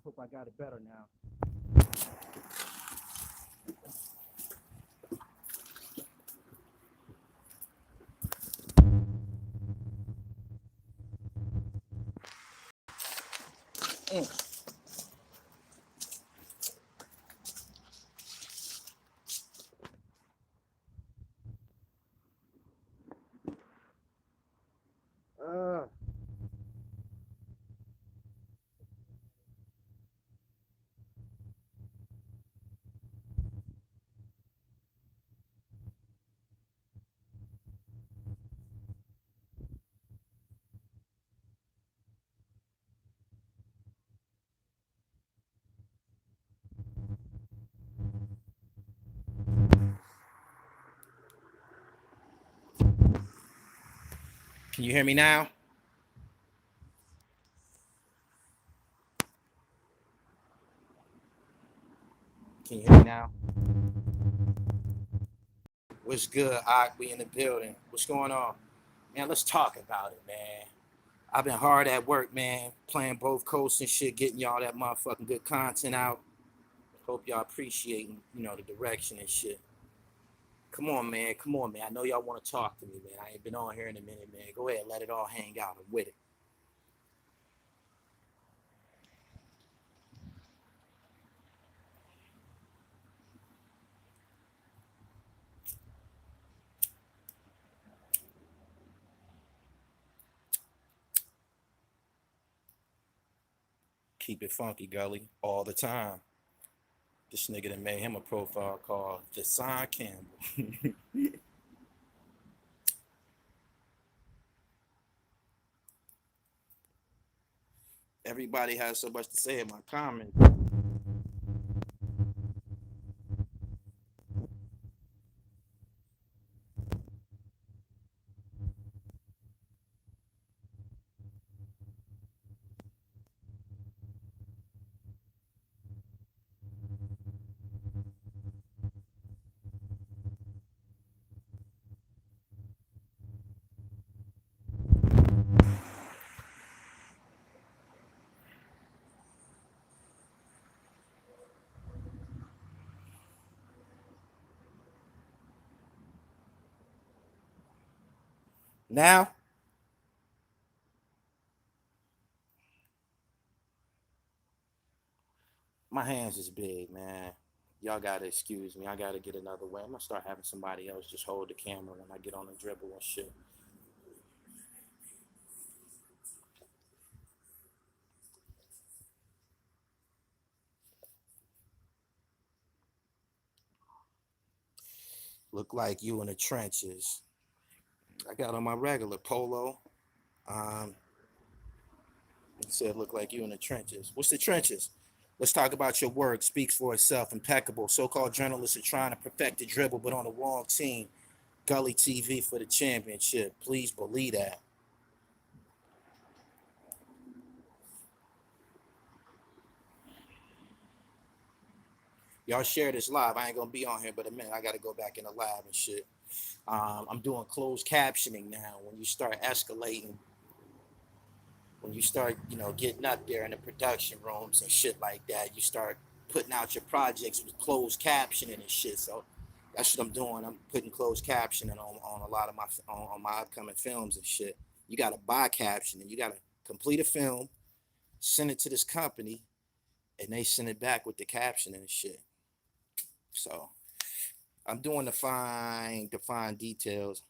Hope I got it better now. Mm. Uh, Can you hear me now? Can you hear me now? What's good, Ock? We in the building. What's going on? Man, let's talk about it, man. I've been hard at work, man, playing both coasts and shit, getting y'all that motherfucking good content out. Hope y'all appreciating, the direction and shit. Come on, man. Come on, man. I know y'all want to talk to me, man. I ain't been on here in a minute, man. Go ahead, let it all hang out. I'm with it. Keep it funky, Gully, all the time. This nigga that made him a profile called Jason Campbell. Everybody has so much to say in my comments. Now, my hands is big, man. Y'all gotta excuse me. I gotta get another way. I'm gonna start having somebody else just hold the camera when I get on the dribble and shit. Look like you in the trenches. I got on my regular polo. Um, it said look like you in the trenches. What's the trenches? Let's talk about your work. Speaks for itself. Impeccable. So-called journalists are trying to perfect the dribble, but on the wrong team. Gully TV for the championship. Please believe that. Y'all share this live. I ain't gonna be on here, but a minute. I gotta go back in the lab and shit. I'm doing closed captioning now. When you start escalating, when you start, getting up there in the production rooms and shit like that, you start putting out your projects with closed captioning and shit. So that's what I'm doing. I'm putting closed captioning on a lot of on my upcoming films and shit. You gotta buy captioning. You gotta complete a film, send it to this company, and they send it back with the captioning and shit. So I'm doing the fine details.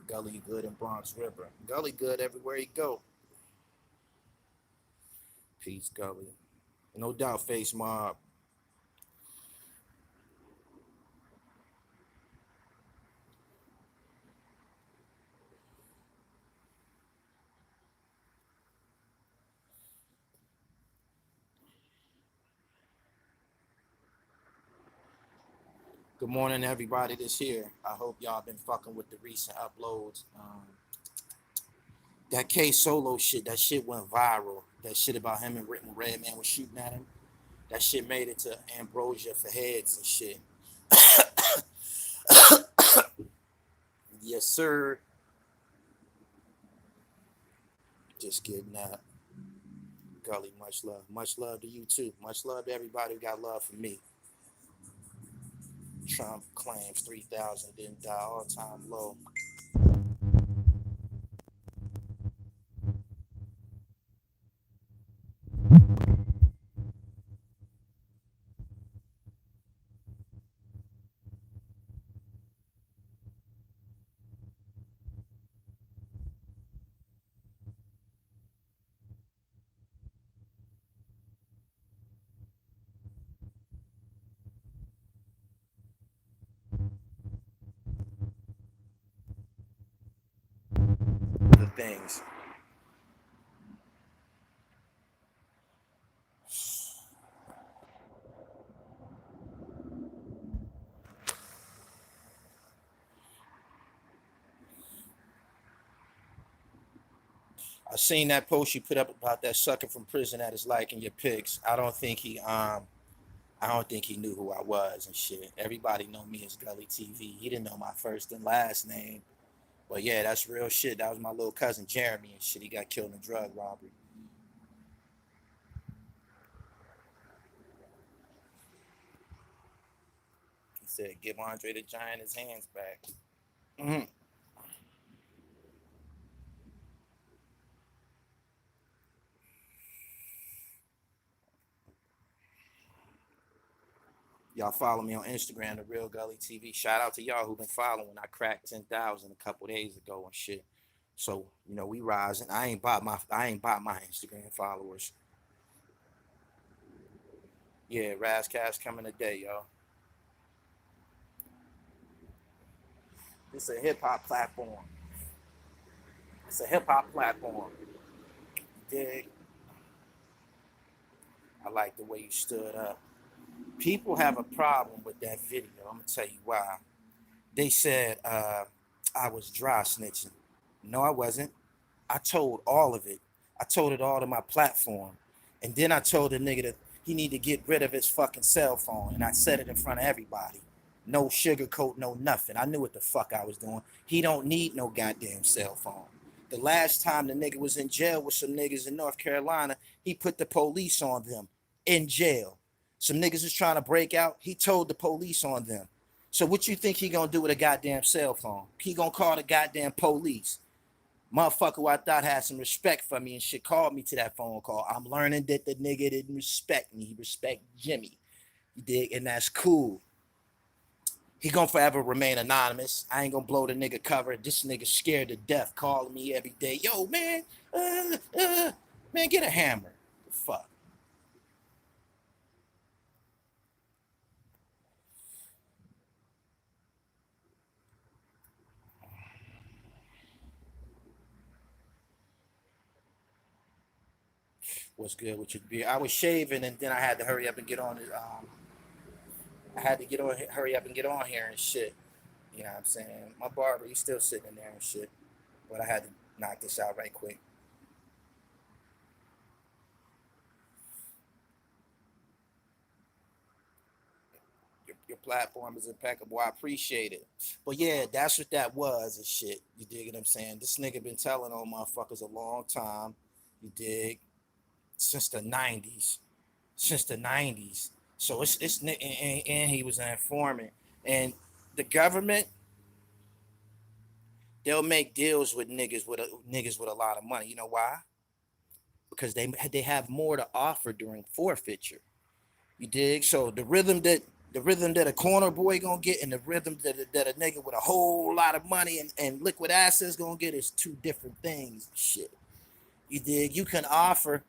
Gully good in Bronx River. Gully good everywhere you go. Peace, Gully. No doubt, Face Mob. Good morning, everybody that's here. I hope y'all been fucking with the recent uploads. That K Solo shit, that shit went viral. That shit about him and Redman was shooting at him. That shit made it to Ambrosia for heads and shit. Yes, sir. Just getting up. Gully, much love. Much love to you too. Much love to everybody who got love for me. Trump claims 3,000 didn't die, all time low. The things. I seen that post you put up about that sucker from prison that is liking your pics. I don't think he knew who I was and shit. Everybody know me as Gully TV. He didn't know my first and last name. But yeah, that's real shit. That was my little cousin Jeremy and shit. He got killed in a drug robbery. He said, "Give Andre the Giant his hands back." Mhm. Y'all follow me on Instagram, the Real Gully TV. Shout out to y'all who been following. I cracked 10,000 a couple days ago and shit. So we rising. I ain't bought my Instagram followers. Yeah, Rass Kass coming today, y'all. This is a hip hop platform. It's a hip hop platform. Dig? I like the way you stood up. People have a problem with that video. I'm gonna tell you why. They said I was dry snitching. No, I wasn't. I told all of it. I told it all to my platform. And then I told the nigga that he need to get rid of his fucking cell phone. And I said it in front of everybody. No sugarcoat, no nothing. I knew what the fuck I was doing. He don't need no goddamn cell phone. The last time the nigga was in jail with some niggas in North Carolina, he put the police on them in jail. Some niggas is trying to break out. He told the police on them. So what you think he gonna do with a goddamn cell phone? He gonna call the goddamn police. Motherfucker who I thought had some respect for me and shit called me to that phone call. I'm learning that the nigga didn't respect me. He respect Jimmy. You dig? And that's cool. He gonna forever remain anonymous. I ain't gonna blow the nigga cover. This nigga scared to death, calling me every day. Yo, man, man, get a hammer. The fuck. What's good with your beard? I was shaving and then I had to hurry up and get on it. I had to hurry up and get on here and shit. You know what I'm saying? My barber, he's still sitting in there and shit. But I had to knock this out right quick. Your platform is impeccable. I appreciate it. But yeah, that's what that was and shit. You dig what I'm saying? This nigga been telling on motherfuckers a long time. You dig? Since the 90s. Since the 90s. So and he was an informant. And the government, they'll make deals with niggas with a lot of money. You know why? Because they have more to offer during forfeiture. You dig? So the rhythm that a corner boy gonna get and the rhythm that a nigga with a whole lot of money and liquid assets gonna get is two different things. Shit. You dig? You can offer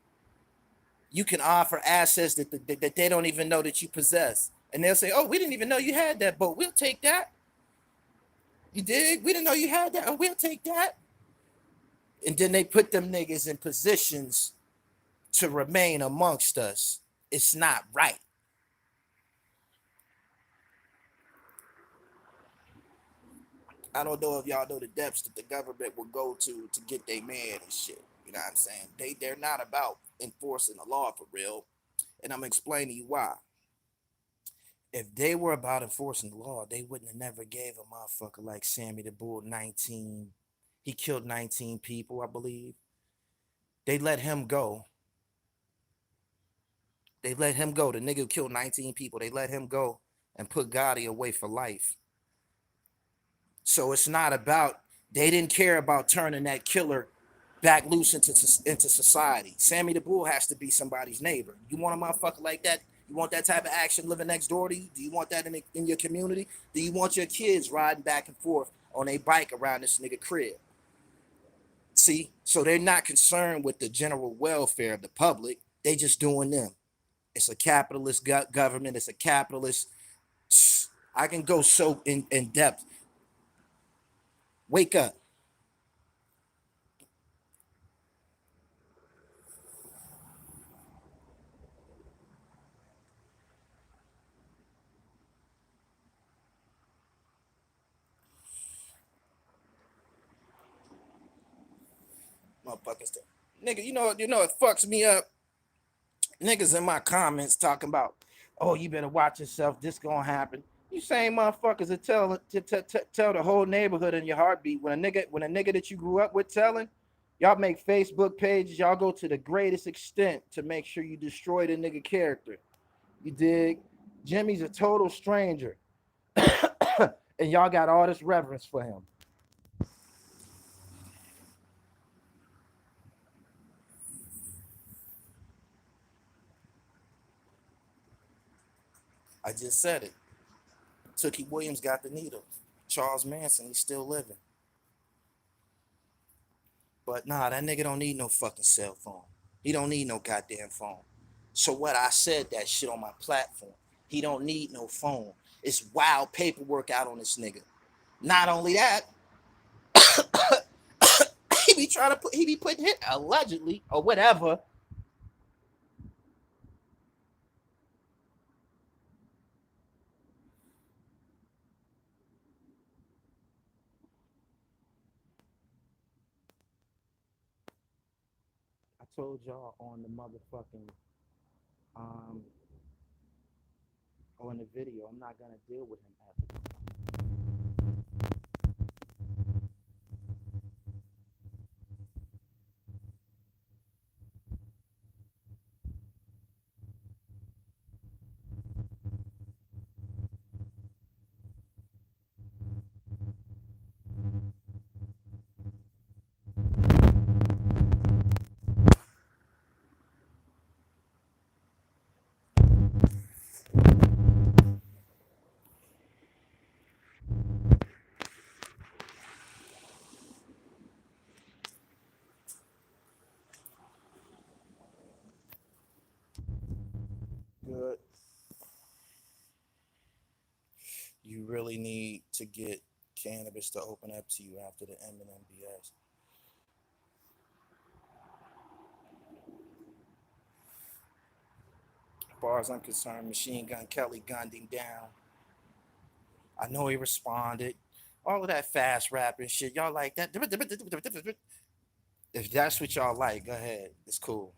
assets that they don't even know that you possess. And they'll say, "Oh, we didn't even know you had that, but we'll take that." You dig? We didn't know you had that, and we'll take that. And then they put them niggas in positions to remain amongst us. It's not right. I don't know if y'all know the depths that the government will go to get their man and shit. You know what I'm saying? They're not about enforcing the law for real. And I'm explaining you why. If they were about enforcing the law, they wouldn't have never gave a motherfucker like Sammy the Bull 19. He killed 19 people, I believe. They let him go. They let him go. The nigga who killed 19 people. They let him go and put Gotti away for life. So it's not about, they didn't care about turning that killer back loose into society. Sammy the Bull has to be somebody's neighbor. You want a motherfucker like that? You want that type of action living next door to you? Do you want that in your community? Do you want your kids riding back and forth on a bike around this nigga crib? See, so they're not concerned with the general welfare of the public. They just doing them. It's a capitalist government. It's a capitalist. I can go so in depth. Wake up. Motherfuckers. Nigga, you know it fucks me up. Niggas in my comments talking about, oh, you better watch yourself. This gonna happen. You same motherfuckers that tell the whole neighborhood in your heartbeat. When a nigga that you grew up with telling, y'all make Facebook pages. Y'all go to the greatest extent to make sure you destroy the nigga character. You dig? Jimmy's a total stranger, and y'all got all this reverence for him. I just said it. Tookie Williams got the needle. Charles Manson, he's still living. But nah, that nigga don't need no fucking cell phone. He don't need no goddamn phone. So what, I said that shit on my platform. He don't need no phone. It's wild paperwork out on this nigga. Not only that, he be putting hit allegedly or whatever. I told y'all on the motherfucking um on the video, I'm not gonna deal with him ever. Good. You really need to get cannabis to open up to you after the Eminem BS. As far as I'm concerned, Machine Gun Kelly gunned him down. I know he responded. All of that fast rapping shit, y'all like that? If that's what y'all like, go ahead. It's cool.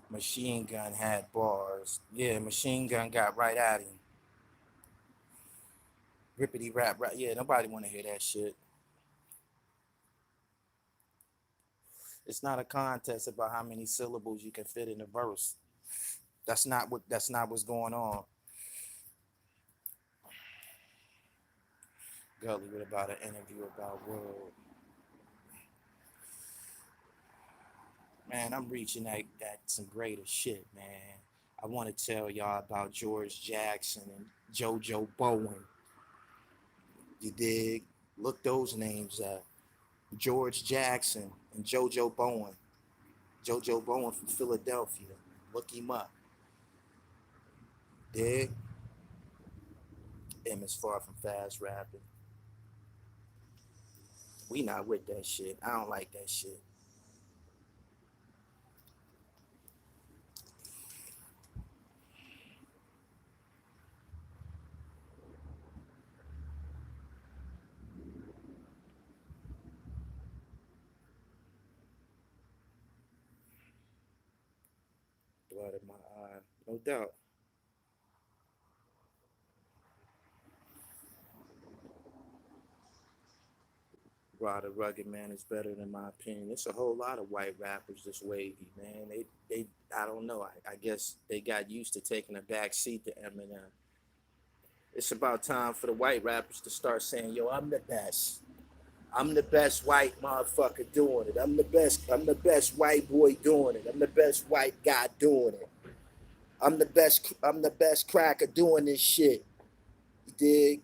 Machine Gun had bars. Yeah, Machine Gun got right at him. Rippity rap, rap. Yeah, nobody want to hear that shit. It's not a contest about how many syllables you can fit in a verse. That's not what's going on. Gully, what about an interview about world? Man, I'm reaching that some greater shit, man. I want to tell y'all about George Jackson and JoJo Bowen. You dig? Look those names up. George Jackson and JoJo Bowen. JoJo Bowen from Philadelphia. Look him up. Dig? Him is far from fast rapping. We not with that shit. I don't like that shit. blood in my eye. No doubt. Ryder Rugged Man is better than my opinion. It's a whole lot of white rappers this wavy, man. I don't know. I guess they got used to taking a back seat to Eminem. It's about time for the white rappers to start saying, "Yo, I'm the best. I'm the best white motherfucker doing it. I'm the best. I'm the best white boy doing it. I'm the best white guy doing it. I'm the best. I'm the best cracker doing this shit." You dig?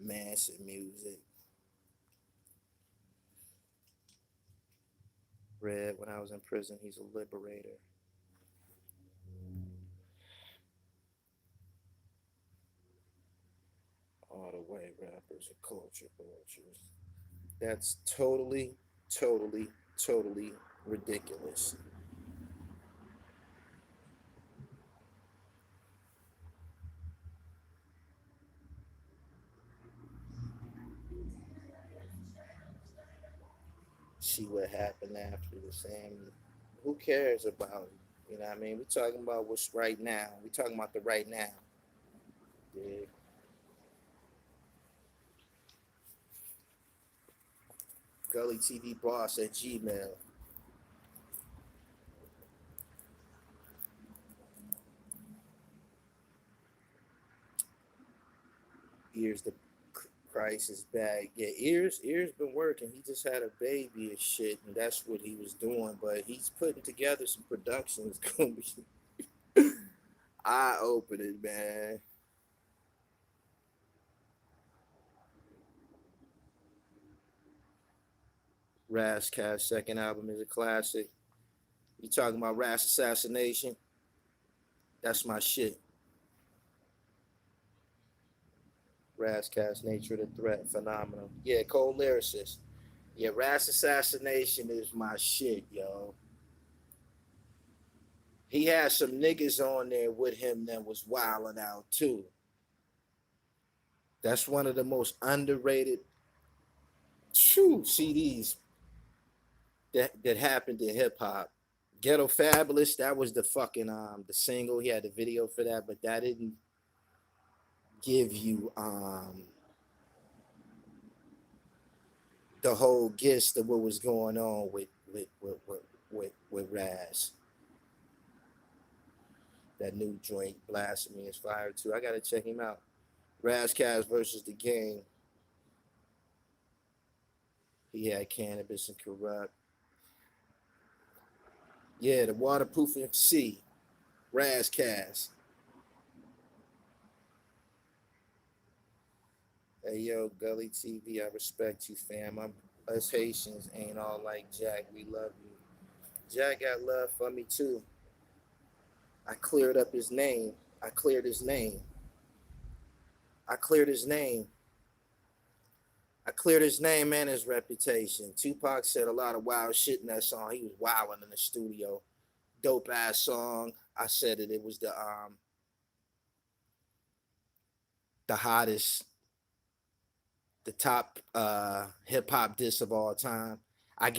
Massive music. Red, when I was in prison, he's a liberator. All the white rappers are culture vultures. That's totally, totally, totally ridiculous. See what happened after the same. Who cares about it? You know what I mean? We're talking about what's right now. We're talking about the right now. Yeah. Gully TV Boss at Gmail. Ears the Christ is back. Yeah, ears been working. He just had a baby and shit, and that's what he was doing. But he's putting together some production. It's gonna be eye opening, man. Rass Kass second album is a classic. You talking about Rass Assassination? That's my shit. Rass Kass Nature of the Threat, phenomenal. Yeah, cold lyricist. Yeah, Rass Assassination is my shit, yo. He had some niggas on there with him that was wilding out too. That's one of the most underrated true CDs that happened in hip hop. Ghetto Fabulous, that was the fucking the single. He had the video for that, but that didn't give you the whole gist of what was going on with Raz. That new joint, Blasphemy, is fire too. I gotta check him out. Razzcast versus the Game. He had Cannabis and Corrupt. Yeah, the Waterproofing C. Razzcast. Hey yo, Gully TV, I respect you, fam. Us Haitians ain't all like Jack. We love you. Jack got love for me too. I cleared up his name. I cleared his name. I cleared his name. I cleared his name and his reputation. Tupac said a lot of wild shit in that song. He was wilding in the studio. Dope ass song. I said it. It was the hottest, the top hip hop diss of all time. I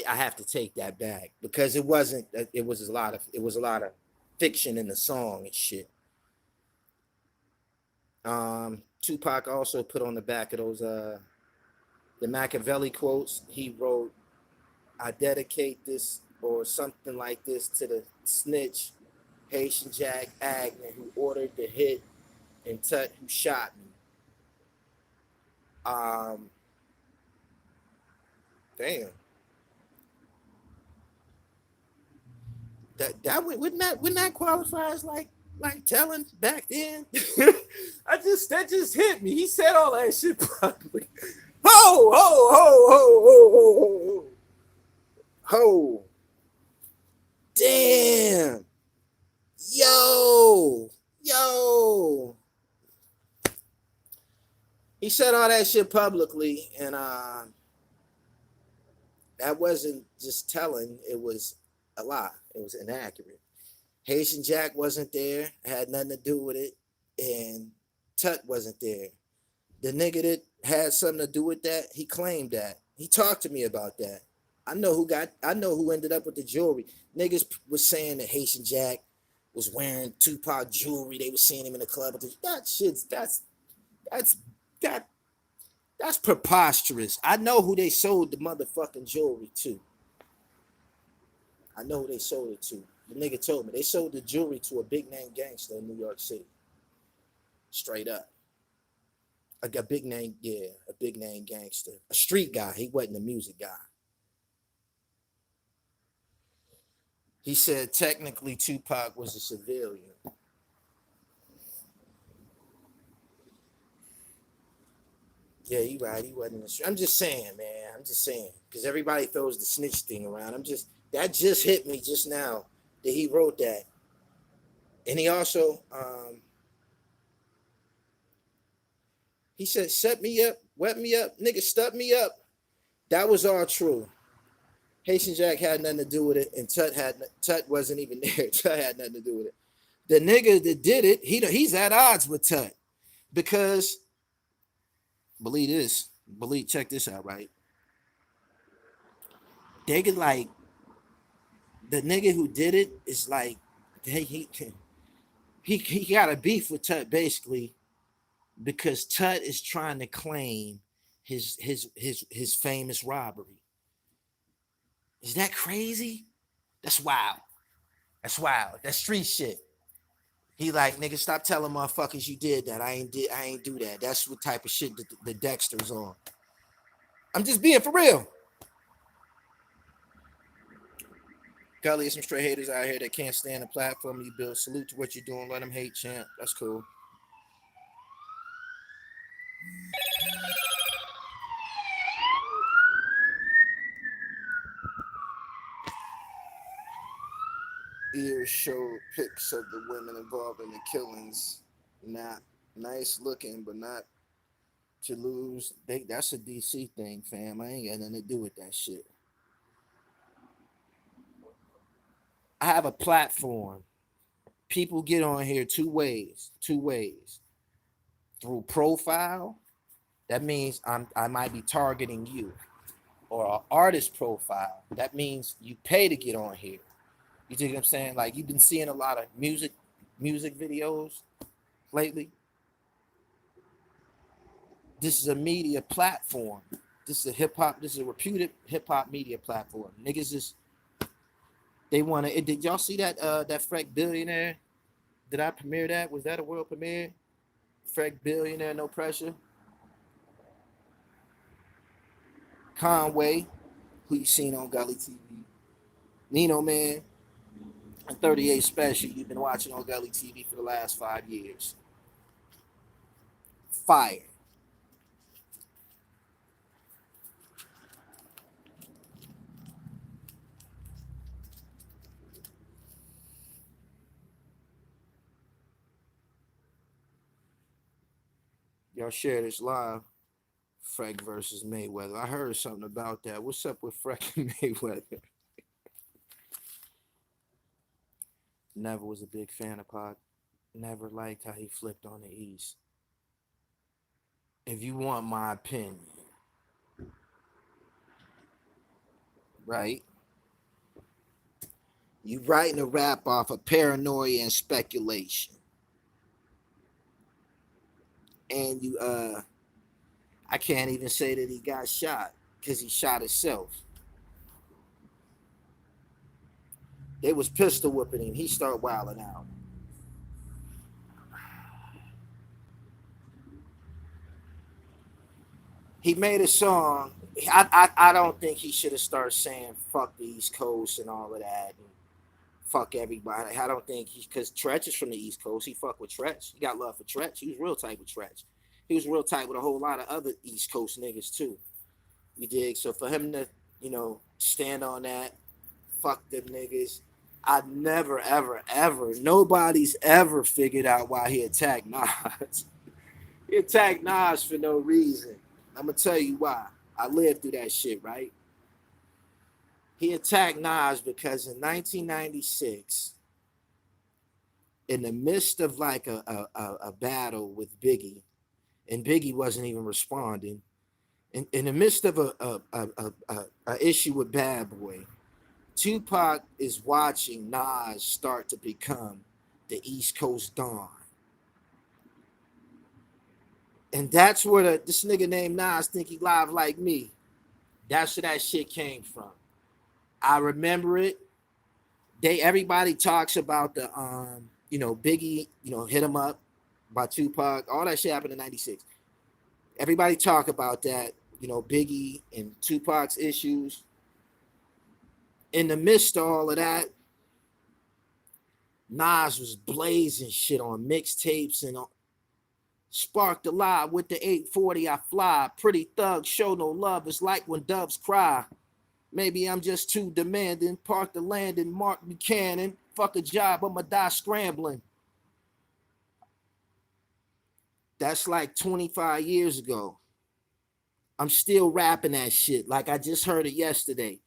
have to take that back because it wasn't. It was a lot of fiction in the song and shit. Tupac also put on the back of those the Machiavelli quotes. He wrote, "I dedicate this or something like this to the snitch Haitian Jack Agnew who ordered the hit and Tut who shot me." Um, Damn. Wouldn't that qualify as like telling back then? That just hit me. He said all that shit publicly. Ho ho ho ho ho ho ho ho. Damn. Yo. Yo. He said all that shit publicly, and that wasn't just telling, it was a lie. It was inaccurate. Haitian Jack wasn't there, had nothing to do with it, and Tut wasn't there. The nigga that had something to do with that, he claimed that. He talked to me about that. I know who ended up with the jewelry. Niggas was saying that Haitian Jack was wearing Tupac jewelry. They was seeing him in the club. That shit's that's that that's preposterous. I know who they sold the motherfucking jewelry to. I know who they sold it to. The nigga told me they sold the jewelry to a big name gangster in New York City. Straight up. A big name, yeah, a big name gangster. A street guy. He wasn't a music guy. He said technically Tupac was a civilian. Yeah, you right. He wasn't. I'm just saying, man. I'm just saying because everybody throws the snitch thing around. That just hit me just now that he wrote that, and he also he said set me up, wet me up, nigga, stuck me up. That was all true. Haitian Jack had nothing to do with it, and Tut wasn't even there. Tut had nothing to do with it. The nigga that did it, he's at odds with Tut because check this out, right? They could like the nigga who did it is like he got a beef with Tut basically because Tut is trying to claim his famous robbery. Is that crazy? That's wild. That's wild. That's street shit. He like, nigga, stop telling motherfuckers you did that. I ain't do that. That's what type of shit that the Dexter's on. I'm just being for real. Gully, some straight haters out here that can't stand the platform you build. Salute to what you're doing. Let them hate, champ. That's cool. Ears showed pics of the women involved in the killings. Not nice looking, but not to lose. That's a DC thing, fam. I ain't got nothing to do with that shit. I have a platform. People get on here two ways. Two ways. Through profile, that means I might be targeting you. Or an artist profile, that means you pay to get on here. You see what I'm saying? Like you've been seeing a lot of music videos lately. This is a media platform. This is a hip hop. This is a reputed hip hop media platform. Niggas just they want to. Did y'all see that Freck Billionaire? Did I premiere that? Was that a world premiere? Freck Billionaire, no pressure. Conway, who you seen on Gully TV. Nino Man, and 38 Special. You've been watching on Gully TV for the last 5 years. Fire. Y'all share this live. Freck versus Mayweather. I heard something about that. What's up with Freck and Mayweather? Never was a big fan of Pac. Never liked how he flipped on the East. If you want my opinion, right? You writing a rap off of paranoia and speculation. And I can't even say that he got shot because he shot himself. They was pistol whipping him. He started wilding out. He made a song. I don't think he should have started saying fuck the East Coast and all of that. And fuck everybody. I don't think because Tretch is from the East Coast. He fuck with Tretch. He got love for Tretch. He was real tight with Tretch. He was real tight with a whole lot of other East Coast niggas too. You dig? So for him to, stand on that, fuck them niggas. I never, ever, ever, nobody's ever figured out why he attacked Nas. He attacked Nas for no reason. I'm gonna tell you why. I lived through that shit, right? He attacked Nas because in 1996, in the midst of like a battle with Biggie, and Biggie wasn't even responding, In the midst of a issue with Bad Boy, Tupac is watching Nas start to become the East Coast Dawn. And that's where this nigga named Nas think he live like me. That's where that shit came from. I remember it. Everybody talks about the Biggie, hit him up by Tupac. All that shit happened in '96. Everybody talk about that, Biggie and Tupac's issues. In the midst of all of that, Nas was blazing shit on mixtapes and Sparked alive with the 840 I fly. Pretty thugs show no love. It's like when doves cry. Maybe I'm just too demanding. Park the land and Mark Buchanan. Fuck a job, I'ma die scrambling. That's like 25 years ago. I'm still rapping that shit. Like I just heard it yesterday.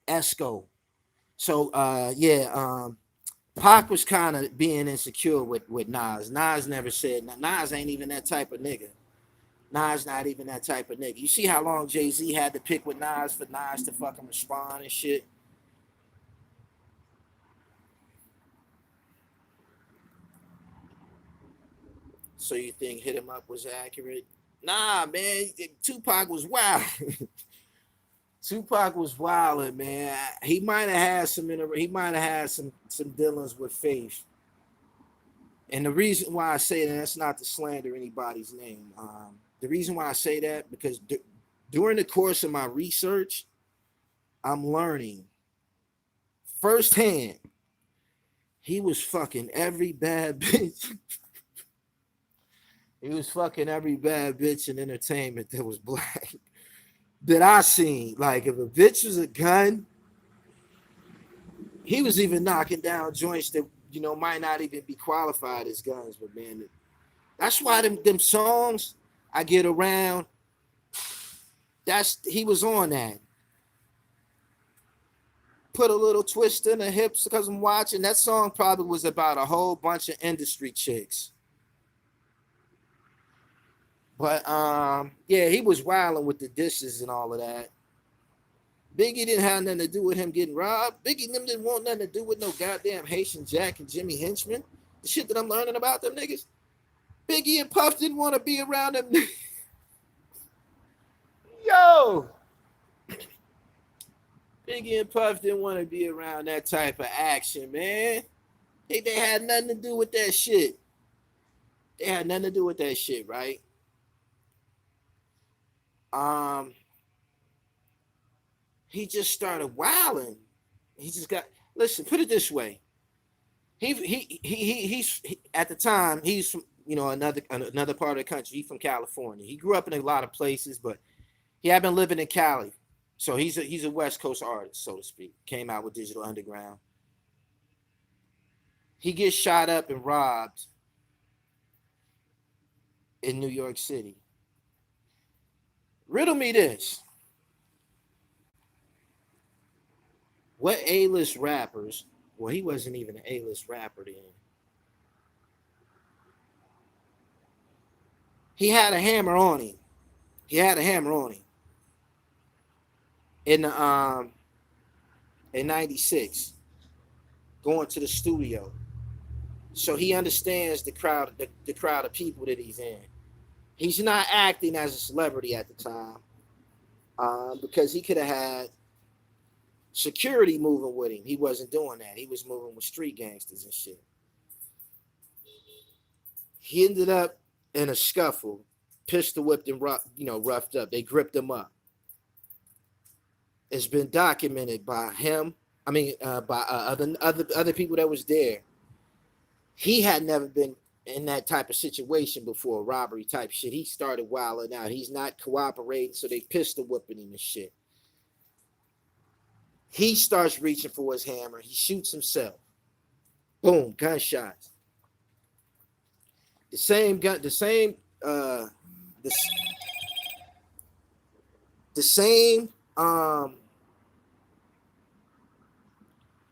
Esco. So Pac was kind of being insecure with Nas. Nas never said, Nas ain't even that type of nigga. Nas not even that type of nigga. You see how long Jay-Z had to pick with Nas for Nas to fucking respond and shit? So you think Hit 'Em Up was accurate? Nah, man. Tupac was wild. Tupac was wilding, man. He might have had some dealings with Faith. And the reason why I say that's not to slander anybody's name. The reason why I say that, because during the course of my research, I'm learning firsthand he was fucking every bad bitch. He was fucking every bad bitch in entertainment that was black that I seen. Like, if a bitch was a gun, he was even knocking down joints that, might not even be qualified as guns. But, man, that's why them songs I Get Around, he was on that. Put a little twist in the hips because I'm watching. That song probably was about a whole bunch of industry chicks. But, he was wilding with the dishes and all of that. Biggie didn't have nothing to do with him getting robbed. Biggie and them didn't want nothing to do with no goddamn Haitian Jack and Jimmy Henchman. The shit that I'm learning about them niggas. Biggie and Puff didn't want to be around them. Yo! Biggie and Puff didn't want to be around that type of action, man. They had nothing to do with that shit. They had nothing to do with that shit, right? He just started wilding. He just got, listen, put it this way. He's at the time, he's from, another part of the country. He's from California. He grew up in a lot of places, but he had been living in Cali. So he's a West Coast artist, so to speak. Came out with Digital Underground. He gets shot up and robbed in New York City. Riddle me this. What A-list rappers, well, he wasn't even an A-list rapper then. He had a hammer on him. In in 96, going to the studio. So he understands the crowd of people that he's in. He's not acting as a celebrity at the time, because he could have had security moving with him. He wasn't doing that. He was moving with street gangsters and shit. He ended up in a scuffle, pistol whipped and roughed up. They gripped him up. It's been documented by him. By other people that was there. He had never been in that type of situation before, robbery type shit. He started wilding out. He's not cooperating, so they pistol whipping him and shit. He starts reaching for his hammer. He shoots himself. Boom, gunshots. The same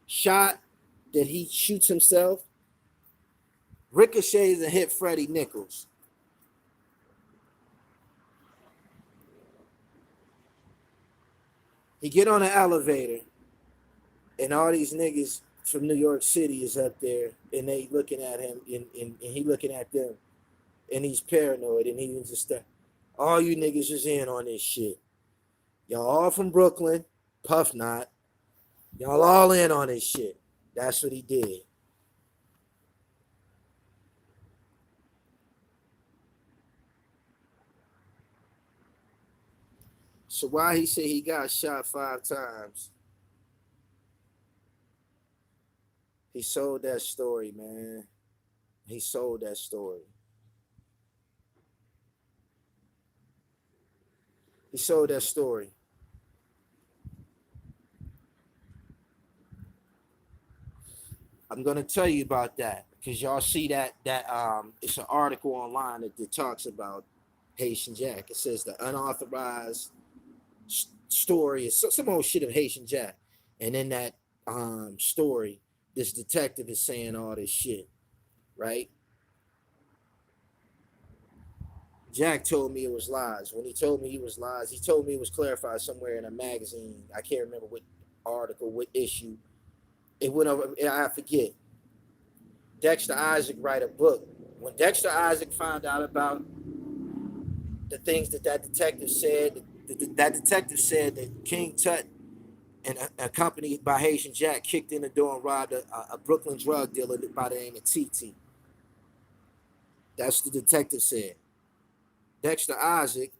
shot that he shoots himself ricochets and hit Freddie Nichols. He get on the elevator, and all these niggas from New York City is up there, and they looking at him, and he looking at them, and he's paranoid, and he just all you niggas is in on this shit. Y'all all from Brooklyn, Puff not. Y'all all in on this shit. That's what he did. So why he said he got shot 5 times? He sold that story, man. He sold that story. He sold that story. I'm gonna tell you about that because y'all see that it's an article online that talks about Haitian Jack. It says the unauthorized story is some old shit of Haitian Jack, and in that story, this detective is saying all this shit, right? Jack told me it was lies. When he told me he was lies, he told me it was clarified somewhere in a magazine. I can't remember what article, what issue. It went over. I forget. Dexter Isaac write a book. When Dexter Isaac found out about the things that detective said, that detective said that King Tut and accompanied by Haitian Jack kicked in the door and robbed a Brooklyn drug dealer by the name of TT. That's what the detective said. Dexter Isaac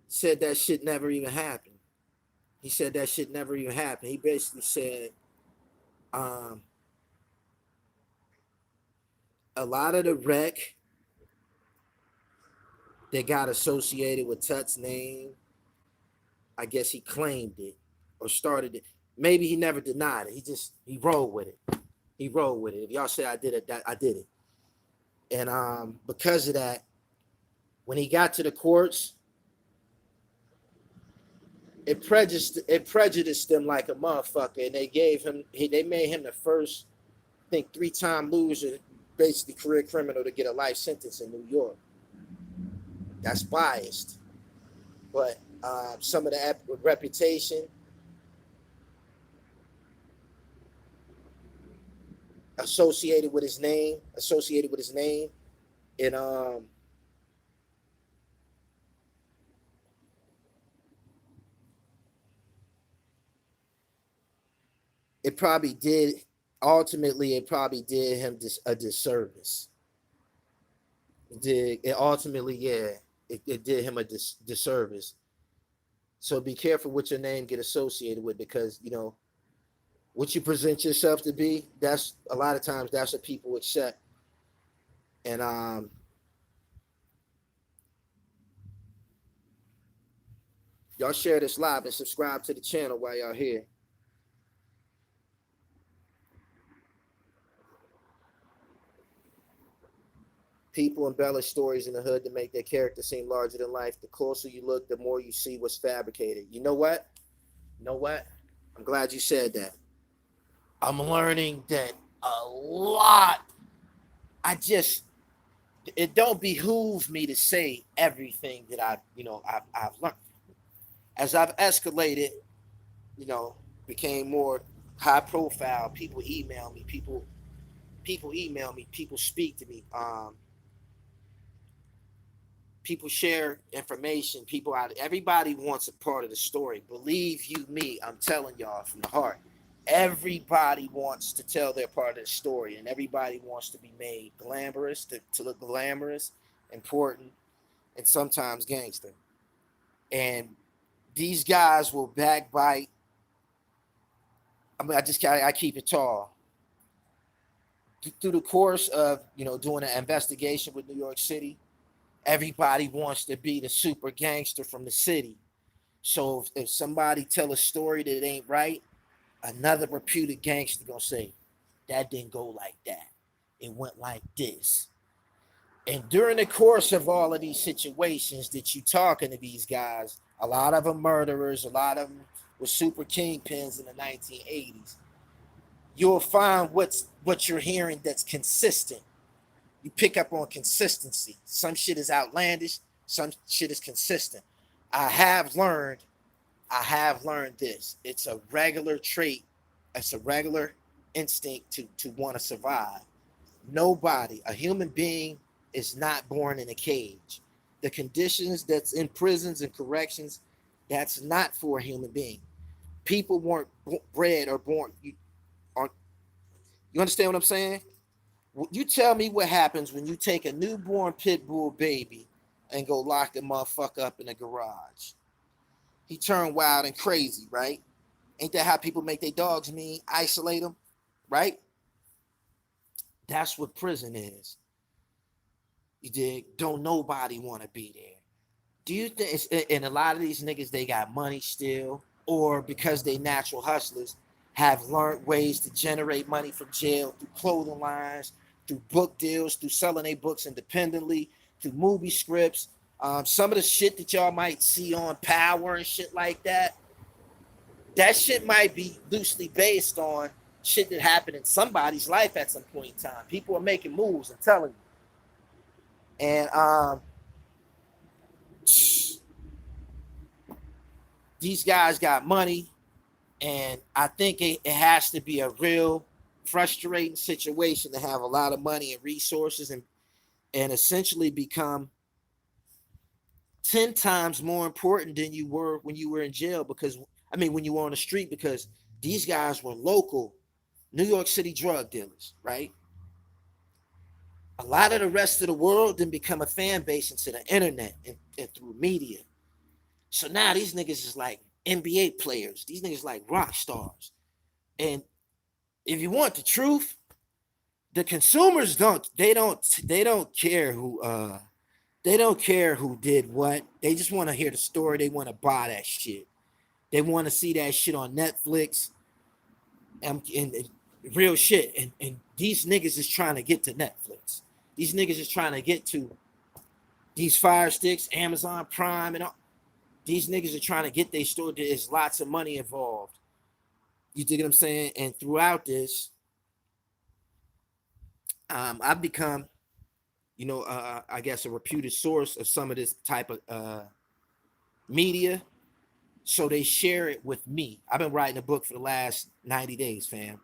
said that shit never even happened. He said that shit never even happened. He basically said a lot of the wreck that got associated with Tut's name, I guess he claimed it or started it. Maybe he never denied it. He rolled with it. He rolled with it. If y'all say I did it, I did it. And because of that, when he got to the courts, it prejudiced them like a motherfucker, and they made him the first, I think, 3-time loser, basically career criminal to get a life sentence in New York. That's biased, but some of the reputation associated with his name, and it probably did. Ultimately, it probably did him a disservice. It did him a disservice. So be careful what your name get associated with, because what you present yourself to be. That's a lot of times that's what people accept. And y'all share this live and subscribe to the channel while y'all here. People embellish stories in the hood to make their character seem larger than life. The closer you look, the more you see what's fabricated. You know what? I'm glad you said that. I'm learning that a lot. It don't behoove me to say everything that I've learned. As I've escalated, you know, became more high profile. People email me. People email me. People speak to me. People share information. Everybody wants a part of the story. Believe you me, I'm telling y'all from the heart. Everybody wants to tell their part of the story, and everybody wants to be made glamorous, to look glamorous, important, and sometimes gangster. And these guys will backbite. I mean, I keep it tall. Through the course of doing an investigation with New York City, everybody wants to be the super gangster from the city. So if somebody tell a story that ain't right, another reputed gangster gonna say that didn't go like that. It went like this. And during the course of all of these situations that you talking to these guys, a lot of them murderers, a lot of them were super kingpins in the 1980s. You'll find what you're hearing that's consistent. You pick up on consistency. Some shit is outlandish, some shit is consistent. I have learned I have learned this. It's a regular trait. It's a regular instinct to want to survive. Nobody, a human being, is not born in a cage. The conditions that's in prisons and corrections, that's not for a human being. People weren't bred or born. You understand what I'm saying? You tell me what happens when you take a newborn pit bull baby and go lock the motherfucker up in the garage. He turned wild and crazy, right? Ain't that how people make their dogs mean? Isolate them, right? That's what prison is. You dig? Don't nobody want to be there. Do you think? And a lot of these niggas, they got money still, or because they natural hustlers, have learned ways to generate money from jail through clothing lines, through book deals, through selling their books independently, through movie scripts. Some of the shit that y'all might see on Power and shit like that, that shit might be loosely based on shit that happened in somebody's life at some point in time. People are making moves and telling you. And these guys got money, and I think it has to be a real frustrating situation to have a lot of money and resources and essentially become 10 times more important than you were when you were in jail. Because I mean, when you were on the street, because these guys were local New York City drug dealers, right? A lot of the rest of the world then become a fan base into the internet and through media. So now these niggas is like NBA players. These niggas like rock stars. And if you want the truth, the consumers don't care who did what. They just want to hear the story. They want to buy that shit. They want to see that shit on Netflix and real shit. And these niggas is trying to get to Netflix. These niggas is trying to get to these Fire Sticks, Amazon Prime, and all. These niggas are trying to get their story. There's lots of money involved. You dig what I'm saying? And throughout this, I've become, I guess a reputed source of some of this type of media. So they share it with me. I've been writing a book for the last 90 days, fam.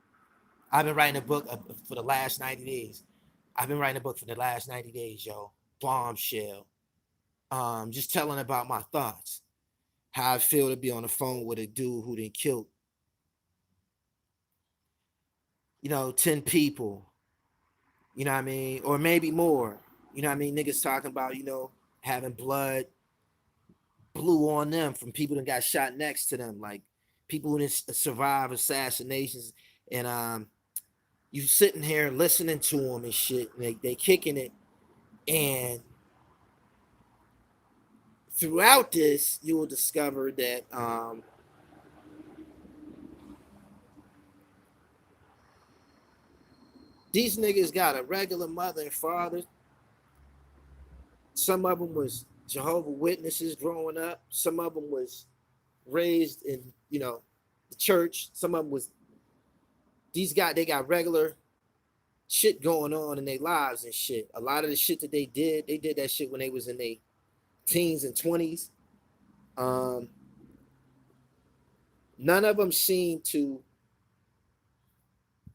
I've been writing a book for the last 90 days. I've been writing a book for the last 90 days, yo. Bombshell. Just telling about my thoughts. How I feel to be on the phone with a dude who done killed, 10 people. You know what I mean? Or maybe more. You know what I mean? Niggas talking about, having blood blew on them from people that got shot next to them. Like people who didn't survive assassinations. And you sitting here listening to them and shit. And they kicking it. And throughout this, you will discover that these niggas got a regular mother and father. Some of them was Jehovah Witnesses growing up. Some of them was raised in, the church. Some of them was they got regular shit going on in their lives and shit. A lot of the shit that they did that shit when they was in their teens and 20s. Um, None of them seem to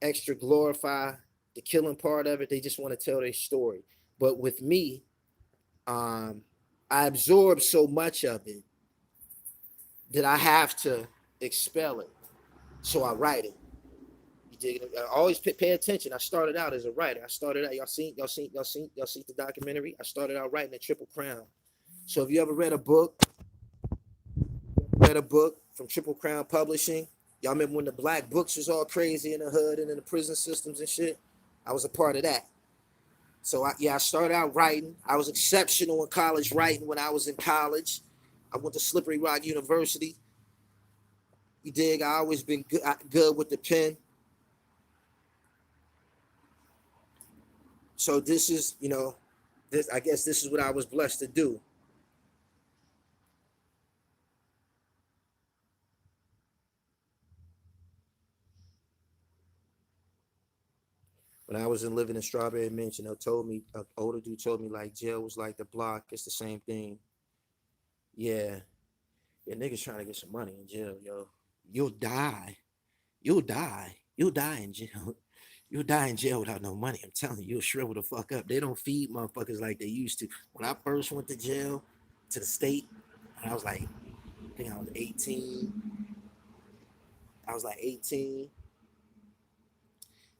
extra glorify the killing part of it. They just want to tell their story. But with me, I absorb so much of it that I have to expel it. So I write it. You dig it? I always pay attention. I started out as a writer. I started out, y'all seen the documentary? I started out writing a Triple Crown. So if you ever read a book from Triple Crown Publishing, y'all remember when the black books was all crazy in the hood and in the prison systems and shit? I was a part of that. So I started out writing. I was exceptional in college writing when I was in college. I went to Slippery Rock University. You dig? I always been good with the pen. So this is, this I guess this is what I was blessed to do. When I was living in Strawberry Mansion, an older dude told me like jail was like the block. It's the same thing. Yeah. Yeah, niggas trying to get some money in jail, yo. You'll die. You'll die. You'll die in jail. You'll die in jail without no money. I'm telling you, you'll shrivel the fuck up. They don't feed motherfuckers like they used to. When I first went to jail, to the state, and I was like, I think I was 18. I was like 18.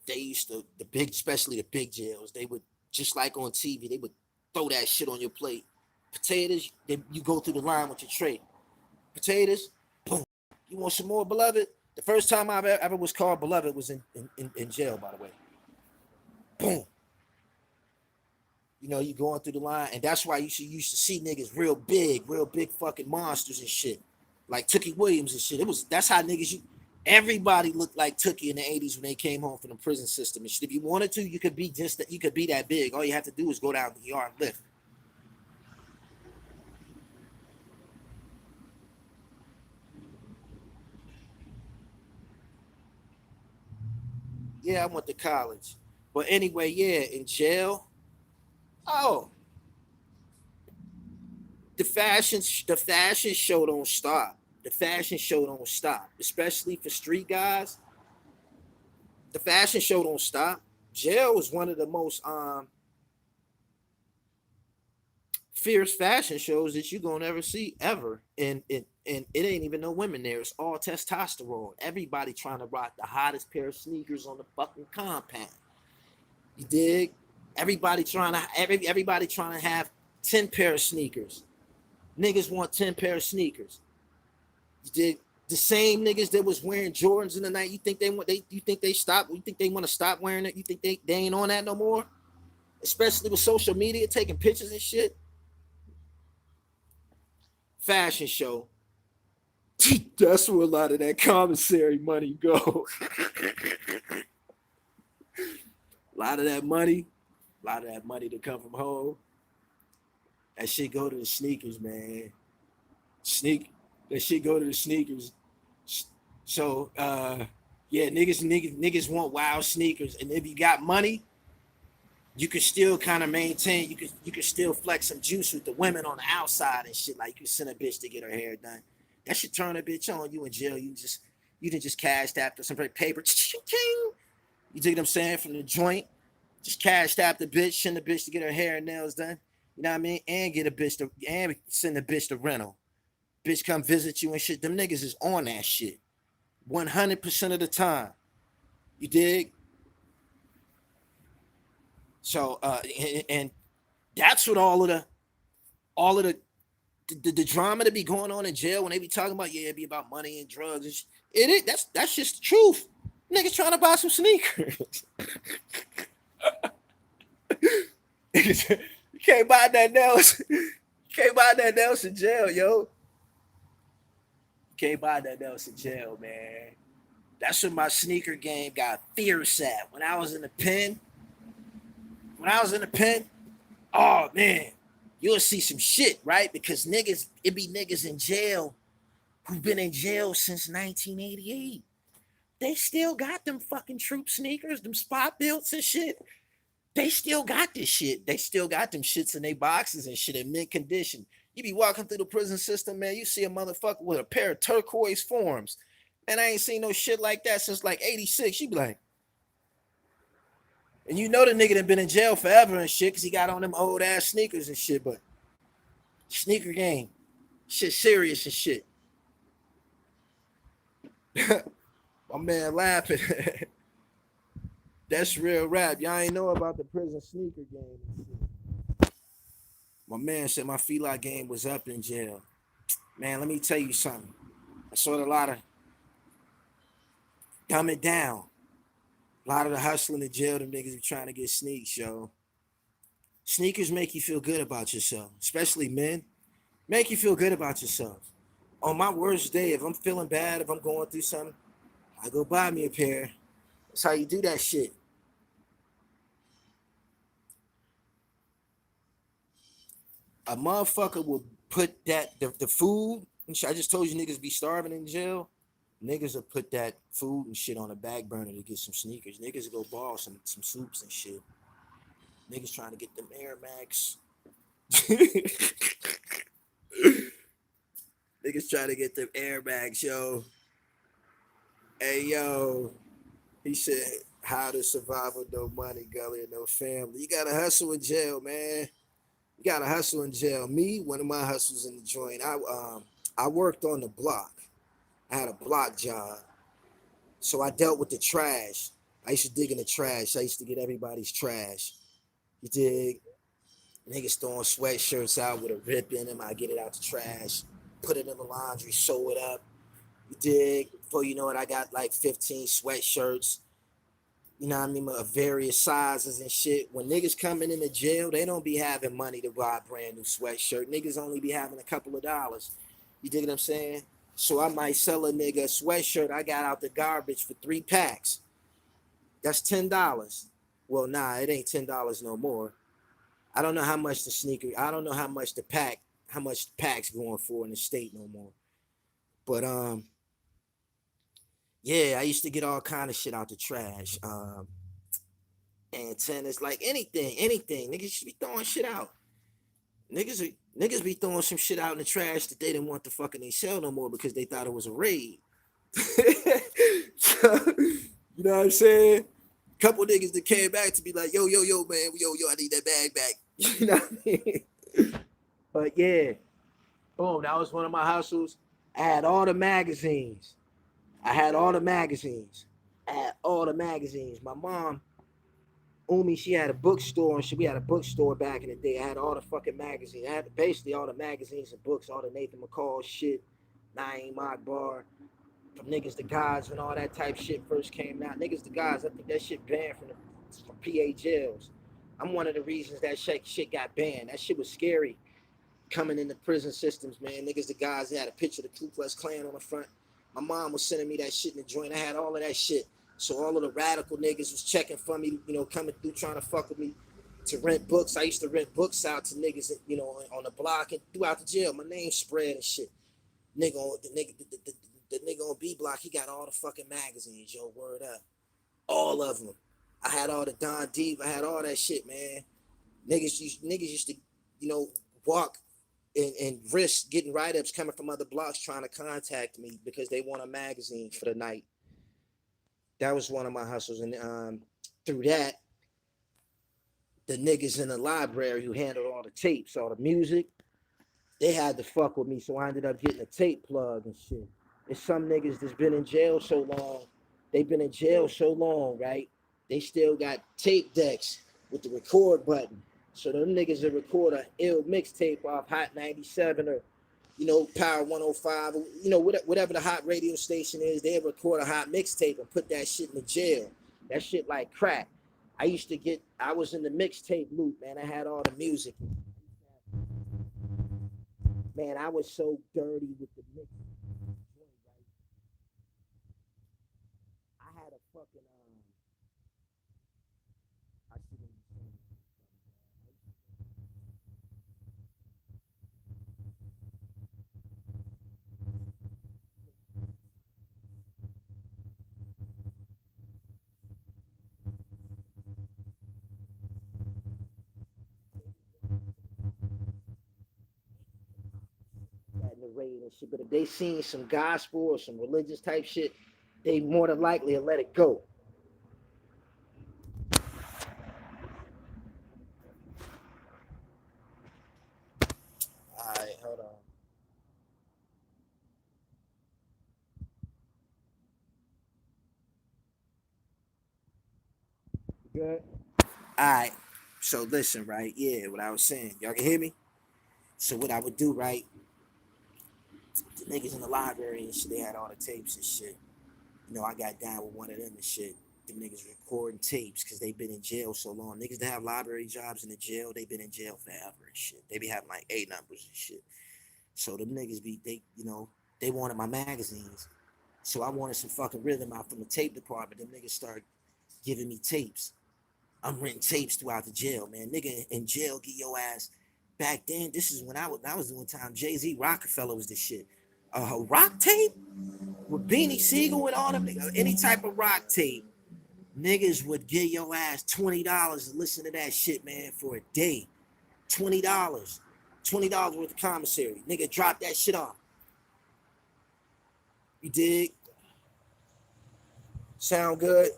They used to, the big, especially the big jails, they would, just like on TV, they would throw that shit on your plate. Potatoes, you go through the line with your tray. Potatoes, boom. You want some more, beloved? The first time I ever was called beloved was in jail, by the way. Boom. You know, you going through the line, and that's why used to see niggas real big fucking monsters and shit, like Tookie Williams and shit. That's how niggas everybody looked like Tookie in the '80s when they came home from the prison system and shit. If you wanted to, you could be just that. You could be that big. All you have to do is go down the yard and lift. Yeah, I went to college, but anyway, yeah, in jail. Oh, the fashion show don't stop. The fashion show don't stop, especially for street guys. The fashion show don't stop. Jail was one of the most fierce fashion shows that you gonna ever see ever, and it ain't even no women there. It's all testosterone. Everybody trying to rock the hottest pair of sneakers on the fucking compound. You dig? Everybody trying to have 10 pair of sneakers. Niggas want 10 pair of sneakers. You dig? The same niggas that was wearing Jordans in the night. You think they stop? You think they want to stop wearing it? You think they ain't on that no more? Especially with social media, taking pictures and shit. Fashion show. That's where a lot of that commissary money go. a lot of that money, a lot of that money to come from home. That shit go to the sneakers, man. Sneak. That shit go to the sneakers. So yeah, niggas want wild sneakers, and if you got money, you can still kind of maintain. You can still flex some juice with the women on the outside and shit. Like you can send a bitch to get her hair done. That should turn a bitch on. You in jail. You didn't just cash after some paper. You dig what I'm saying, from the joint. Just cash out the bitch, send the bitch to get her hair and nails done. You know what I mean? And get a bitch to and send the bitch to rental. Bitch come visit you and shit. Them niggas is on that shit 100% of the time. You dig? So and that's what all of the drama to be going on in jail when they be talking about, yeah, it be about money and drugs and shit. It is. That's just the truth. Niggas trying to buy some sneakers. You can't buy that else. You can't buy that else in jail, yo. You can't buy that else in jail, man. That's when my sneaker game got fierce at. When I was in the pen, oh man, you'll see some shit, right? Because it be niggas in jail who've been in jail since 1988. They still got them fucking troop sneakers, them spot belts and shit. They still got this shit. They still got them shits in their boxes and shit in mint condition. You be walking through the prison system, man. You see a motherfucker with a pair of turquoise forms. Man, I ain't seen no shit like that since like 86. You be like, and you know the nigga done been in jail forever and shit because he got on them old ass sneakers and shit, but sneaker game, shit serious and shit. My man laughing. That's real rap. Y'all ain't know about the prison sneaker game and shit. My man said my feline game was up in jail. Man, let me tell you something. I saw a lot of dumb it down. A lot of the hustling in jail, them niggas be trying to get sneaks, yo. Sneakers make you feel good about yourself, especially men. Make you feel good about yourself. On my worst day, if I'm feeling bad, if I'm going through something, I go buy me a pair. That's how you do that shit. A motherfucker will put the food. I just told you niggas be starving in jail. Niggas will put that food and shit on a back burner to get some sneakers. Niggas will go ball some soups and shit. Niggas trying to get them Air Max. Niggas trying to get them airbags, yo. Hey, yo. He said, how to survive with no money, gully, and no family. You gotta hustle in jail, man. You gotta hustle in jail. Me, one of my hustles in the joint, I worked on the block. I had a block job. So I dealt with the trash. I used to dig in the trash. I used to get everybody's trash. You dig? Niggas throwing sweatshirts out with a rip in them. I get it out the trash, put it in the laundry, sew it up. You dig? Before you know it, I got like 15 sweatshirts. You know what I mean? Of various sizes and shit. When niggas coming into jail, they don't be having money to buy a brand new sweatshirt. Niggas only be having a couple of dollars. You dig what I'm saying? So I might sell a nigga a sweatshirt I got out the garbage for 3 packs. That's $10. Well, nah, it ain't $10 no more. I don't know how much the sneaker, I don't know how much the pack, how much the pack's going for in the state no more. But yeah, I used to get all kind of shit out the trash. And tennis, like anything. Niggas should be throwing shit out. Niggas be throwing some shit out in the trash that they didn't want to fucking sell no more because they thought it was a raid. So, you know what I'm saying? Couple niggas that came back to be like, yo, man, I need that bag back. You know what I mean? But yeah, boom, that was one of my hustles. I had all the magazines. I had all the magazines. I had all the magazines. My mom, Umi, she had a bookstore and we had a bookstore back in the day. I had all the fucking magazines. I had basically all the magazines and books, all the Nathan McCall shit, Naeem Akbar, from Niggas to Gods when all that type shit first came out. Niggas to Gods, I think that shit banned from PA jails. I'm one of the reasons that shit got banned. That shit was scary coming in the prison systems, man. Niggas to Gods, they had a picture of the Ku Klux Klan on the front. My mom was sending me that shit in the joint. I had all of that shit. So all of the radical niggas was checking for me, you know, coming through trying to fuck with me to rent books. I used to rent books out to niggas, you know, on the block and throughout the jail. My name spread and shit. The nigga on B block, he got all the fucking magazines, yo, word up. All of them. I had all the Don Deep, I had all that shit, man. Niggas used to, you know, walk and risk getting write-ups coming from other blocks trying to contact me because they want a magazine for the night. That was one of my hustles. And through that, the niggas in the library who handled all the tapes, all the music, they had to fuck with me. So I ended up getting a tape plug and shit. There's some niggas that's been in jail so long, they've been in jail so long, right? They still got tape decks with the record button. So them niggas that record a ill mixtape off Hot 97 or, you know, Power 105, you know, whatever the hot radio station is, they record a hot mixtape and put that shit in the jail. That shit like crack. I was in the mixtape loop, man. I had all the music. Man, I was so dirty with the mix. I had a fucking, I shouldn't that in the raid and shit, but if they seen some gospel or some religious type shit, they more than likely let it go. All right, hold on. Good. All right. So listen, right? Yeah, what I was saying. Y'all can hear me? So what I would do, right? The niggas in the library and shit, they had all the tapes and shit. You know, I got down with one of them and shit. Them niggas recording tapes because they been in jail so long. Niggas that have library jobs in the jail, they been in jail forever and shit. They be having like A numbers and shit. So them niggas they wanted my magazines. So I wanted some fucking rhythm out from the tape department. Them niggas started giving me tapes. I'm renting tapes throughout the jail, man. Nigga in jail get your ass. Back then, this is when I was doing time. Jay-Z Rockefeller was the shit. A rock tape with Beanie Siegel and all them niggas, any type of rock tape, niggas would give your ass $20 to listen to that shit, man, for a day. $20. $20 worth of commissary. Nigga drop that shit off. You dig? Sound good?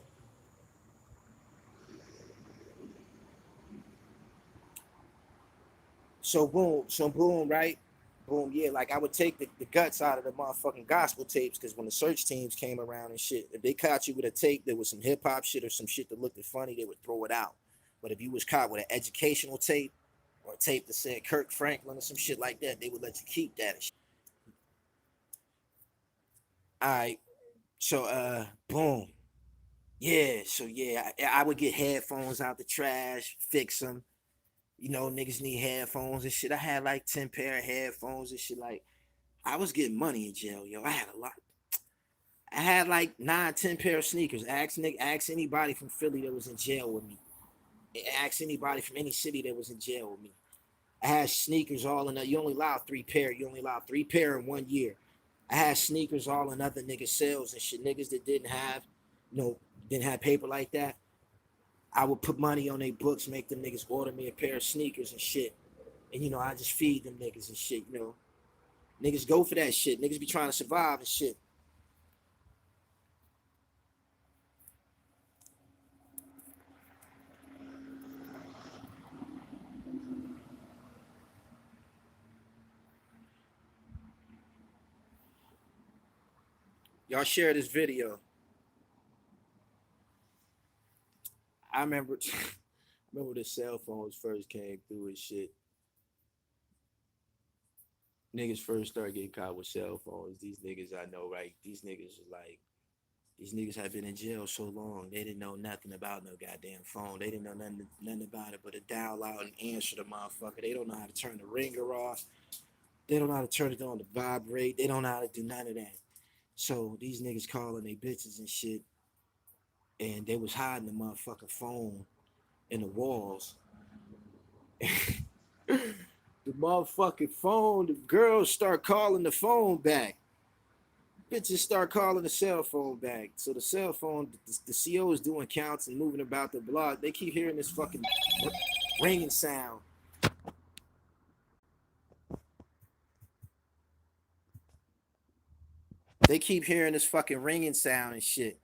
So boom, right? Boom, yeah. Like I would take the guts out of the motherfucking gospel tapes because when the search teams came around and shit, if they caught you with a tape that was some hip hop shit or some shit that looked funny, they would throw it out. But if you was caught with an educational tape or a tape that said Kirk Franklin or some shit like that, they would let you keep that and shit. All right. So boom. Yeah, so yeah, I would get headphones out the trash, fix them. You know, niggas need headphones and shit. I had like 10 pair of headphones and shit. Like, I was getting money in jail, yo. I had a lot. I had like 9, 10 pair of sneakers. Ask anybody from Philly that was in jail with me. Ask anybody from any city that was in jail with me. I had sneakers all in that. You only allowed 3 pair. You only allowed 3 pair in 1 year. I had sneakers all in other niggas' sales and shit. Niggas that didn't have, you know, didn't have paper like that. I would put money on their books, make them niggas order me a pair of sneakers and shit. And you know, I just feed them niggas and shit, you know. Niggas go for that shit. Niggas be trying to survive and shit. Y'all share this video. I remember remember the cell phones first came through and shit. Niggas first started getting caught with cell phones. These niggas I know, right? These niggas have been in jail so long, they didn't know nothing about no goddamn phone. They didn't know nothing about it but to dial out and answer the motherfucker. They don't know how to turn the ringer off. They don't know how to turn it on to vibrate. They don't know how to do none of that. So these niggas calling they bitches and shit, and they was hiding the motherfucking phone in the walls. The motherfucking phone, the girls start calling the phone back. Bitches start calling the cell phone back. So the cell phone, the CO is doing counts and moving about the block. They keep hearing this fucking ringing sound. They keep hearing this fucking ringing sound and shit.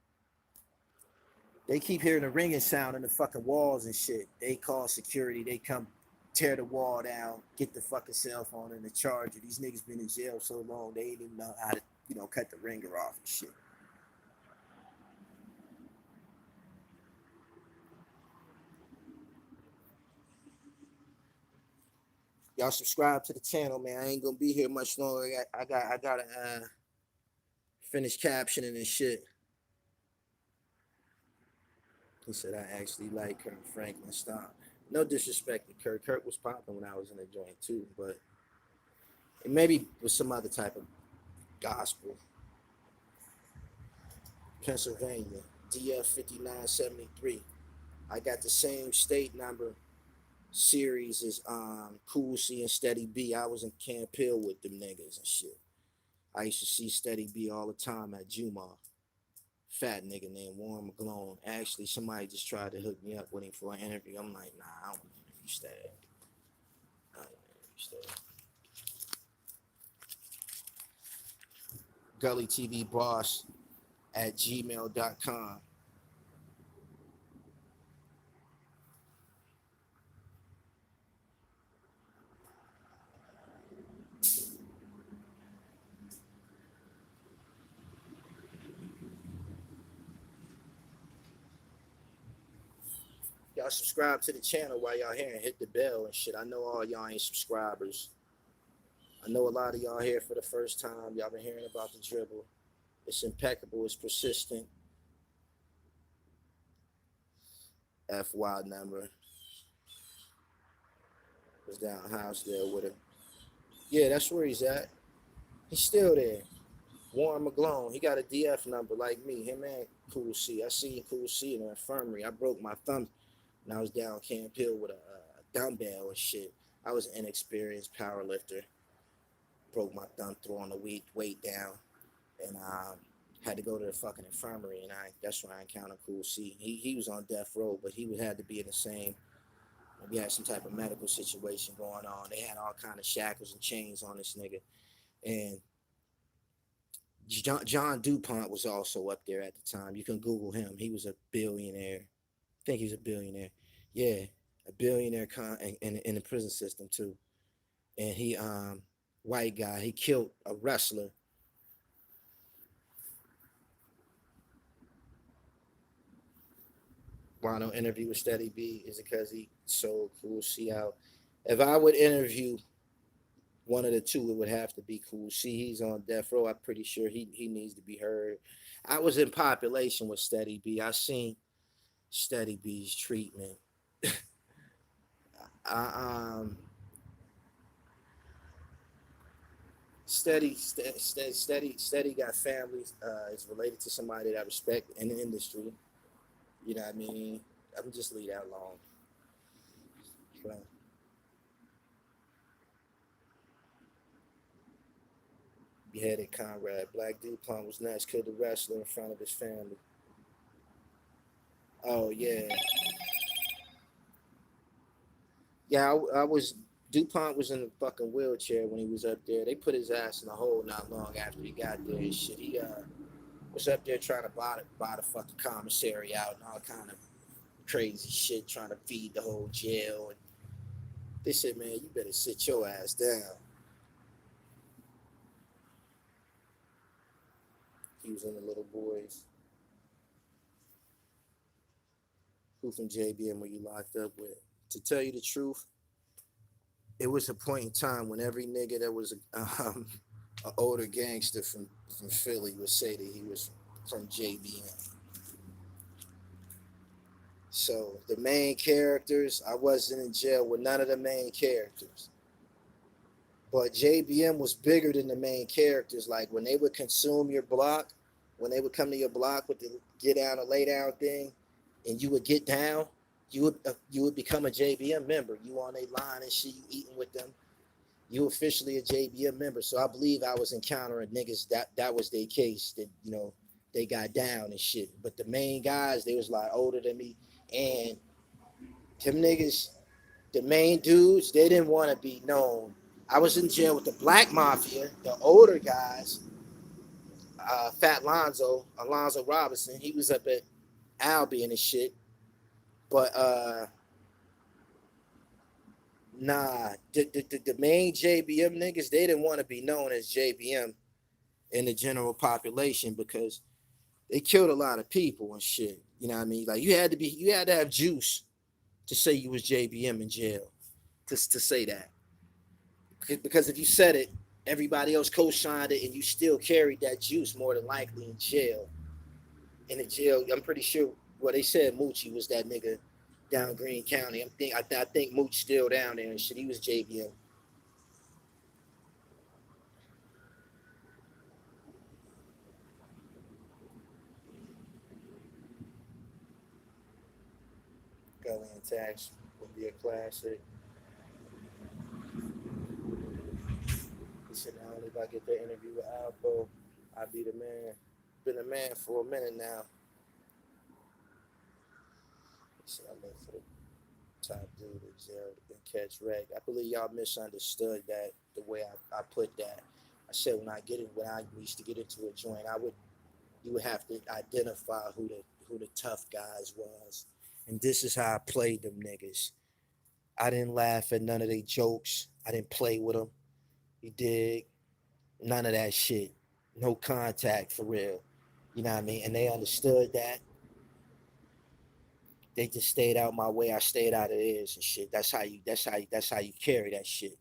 They keep hearing the ringing sound in the fucking walls and shit. They call security. They come tear the wall down, get the fucking cell phone and the charger. These niggas been in jail so long they ain't even know how to, you know, cut the ringer off and shit. Y'all subscribe to the channel, man. I ain't gonna be here much longer. I gotta finish captioning and shit. He said I actually like Kirk Franklin. Stop. No disrespect to Kirk. Kirk was popping when I was in the joint too, but it maybe was some other type of gospel. Pennsylvania, DF 5973. I got the same state number series as Cool C and Steady B. I was in Camp Hill with them niggas and shit. I used to see Steady B all the time at Juma. Fat nigga named Warren McGlone. Actually, somebody just tried to hook me up with him for an interview. I'm like, nah, I don't want to interview Steady. I don't want to interview Steady. Gully TV Boss at gmail.com. Y'all subscribe to the channel while y'all here and hit the bell and shit. I know all y'all ain't subscribers. I know a lot of y'all here for the first time. Y'all been hearing about the dribble. It's impeccable. It's persistent. FY number was down Housedale with him. Yeah, that's where he's at. He's still there. Warren McGlone. He got a DF number like me. Him and Cool C. I seen Cool C in the infirmary. I broke my thumb and I was down Camp Hill with a dumbbell and shit. I was an inexperienced power lifter. Broke my thumb throwing the weight down, and had to go to the fucking infirmary. And that's when I encountered Cool C. He was on death row, but he had to be in the same. We had some type of medical situation going on. They had all kind of shackles and chains on this nigga, and John DuPont was also up there at the time. You can Google him. He was a billionaire. I think he was a billionaire. Yeah, a billionaire in the prison system too. And he white guy. He killed a wrestler. Why I don't interview with Steady B is because he so cool. See how if I would interview one of the two, it would have to be Cool. See, he's on death row. I'm pretty sure he needs to be heard. I was in population with Steady B. I seen Steady B's treatment. I, Steady got families. Is related to somebody that I respect in the industry. You know what I mean? I'm just leave that alone. Right. Beheaded Conrad. Black Dupont was next. Killed the wrestler in front of his family. Oh yeah, yeah. I was Dupont was in a fucking wheelchair when he was up there. They put his ass in a hole not long after he got there and shit. He was up there trying to buy the fucking commissary out and all kind of crazy shit, trying to feed the whole jail. And they said, man, you better sit your ass down. He was in the little boys. Who from JBM were you locked up with? To tell you the truth, it was a point in time when every nigga that was an older gangster from Philly would say that he was from JBM. So the main characters, I wasn't in jail with none of the main characters. But JBM was bigger than the main characters. Like when they would consume your block, when they would come to your block with the get down or lay down thing, and you would get down, you would become a JBM member. You on a line and shit, you eating with them. You officially a JBM member. So I believe I was encountering niggas that was their case that they got down and shit. But the main guys, they was like older than me, and them niggas, the main dudes, they didn't want to be known. I was in jail with the Black Mafia, the older guys, Fat Alonzo Robinson. He was up at Albion and shit. But nah, the main JBM niggas, they didn't want to be known as JBM in the general population because they killed a lot of people and shit. You know what I mean? Like you had to have juice to say you was JBM in jail. To say that. Because if you said it, everybody else co-signed it, and you still carried that juice more than likely in jail. In the jail, I'm pretty sure. Well, they said Moochie was that nigga down Green County. I think Mooch still down there and shit. He was JBM. Gully and Tax would be a classic. He said, "Now only if I get that interview with Alpo, I'll be the man." Been a man for a minute now. He said, "I'm in for the top dude in jail and catch reg." I believe y'all misunderstood that the way I put that. I said when I used to get into a joint, you would have to identify who the tough guys was. And this is how I played them niggas. I didn't laugh at none of their jokes. I didn't play with them. You dig? None of that shit. No contact for real. You know what I mean? And they understood that. They just stayed out my way. I stayed out of theirs and shit. That's how you carry that shit.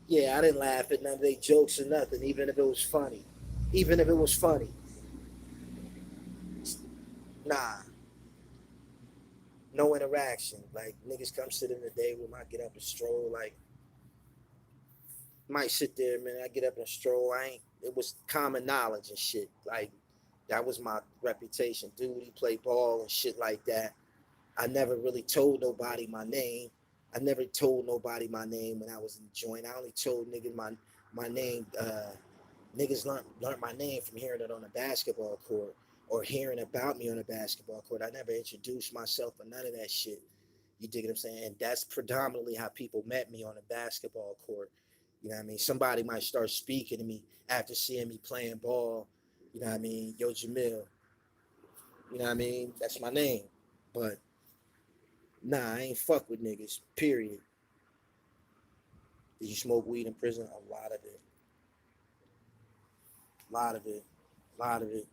Yeah, I didn't laugh at none of their jokes or nothing, even if it was funny. Even if it was funny. Nah, no interaction. Like niggas come sit in the day room, I get up and stroll. Like might sit there, man. I get up and stroll. I ain't. It was common knowledge and shit. Like that was my reputation. Dude, he played ball and shit like that. I never really told nobody my name. I never told nobody my name when I was in the joint. I only told niggas my name. Niggas learned my name from hearing it on the basketball court. or hearing about me on a basketball court. I never introduced myself or none of that shit. You dig what I'm saying? And that's predominantly how people met me on a basketball court. You know what I mean? Somebody might start speaking to me after seeing me playing ball. You know what I mean? Yo, Jamil. You know what I mean? That's my name. But nah, I ain't fuck with niggas. Period. Did you smoke weed in prison? A lot of it. A lot of it. A lot of it.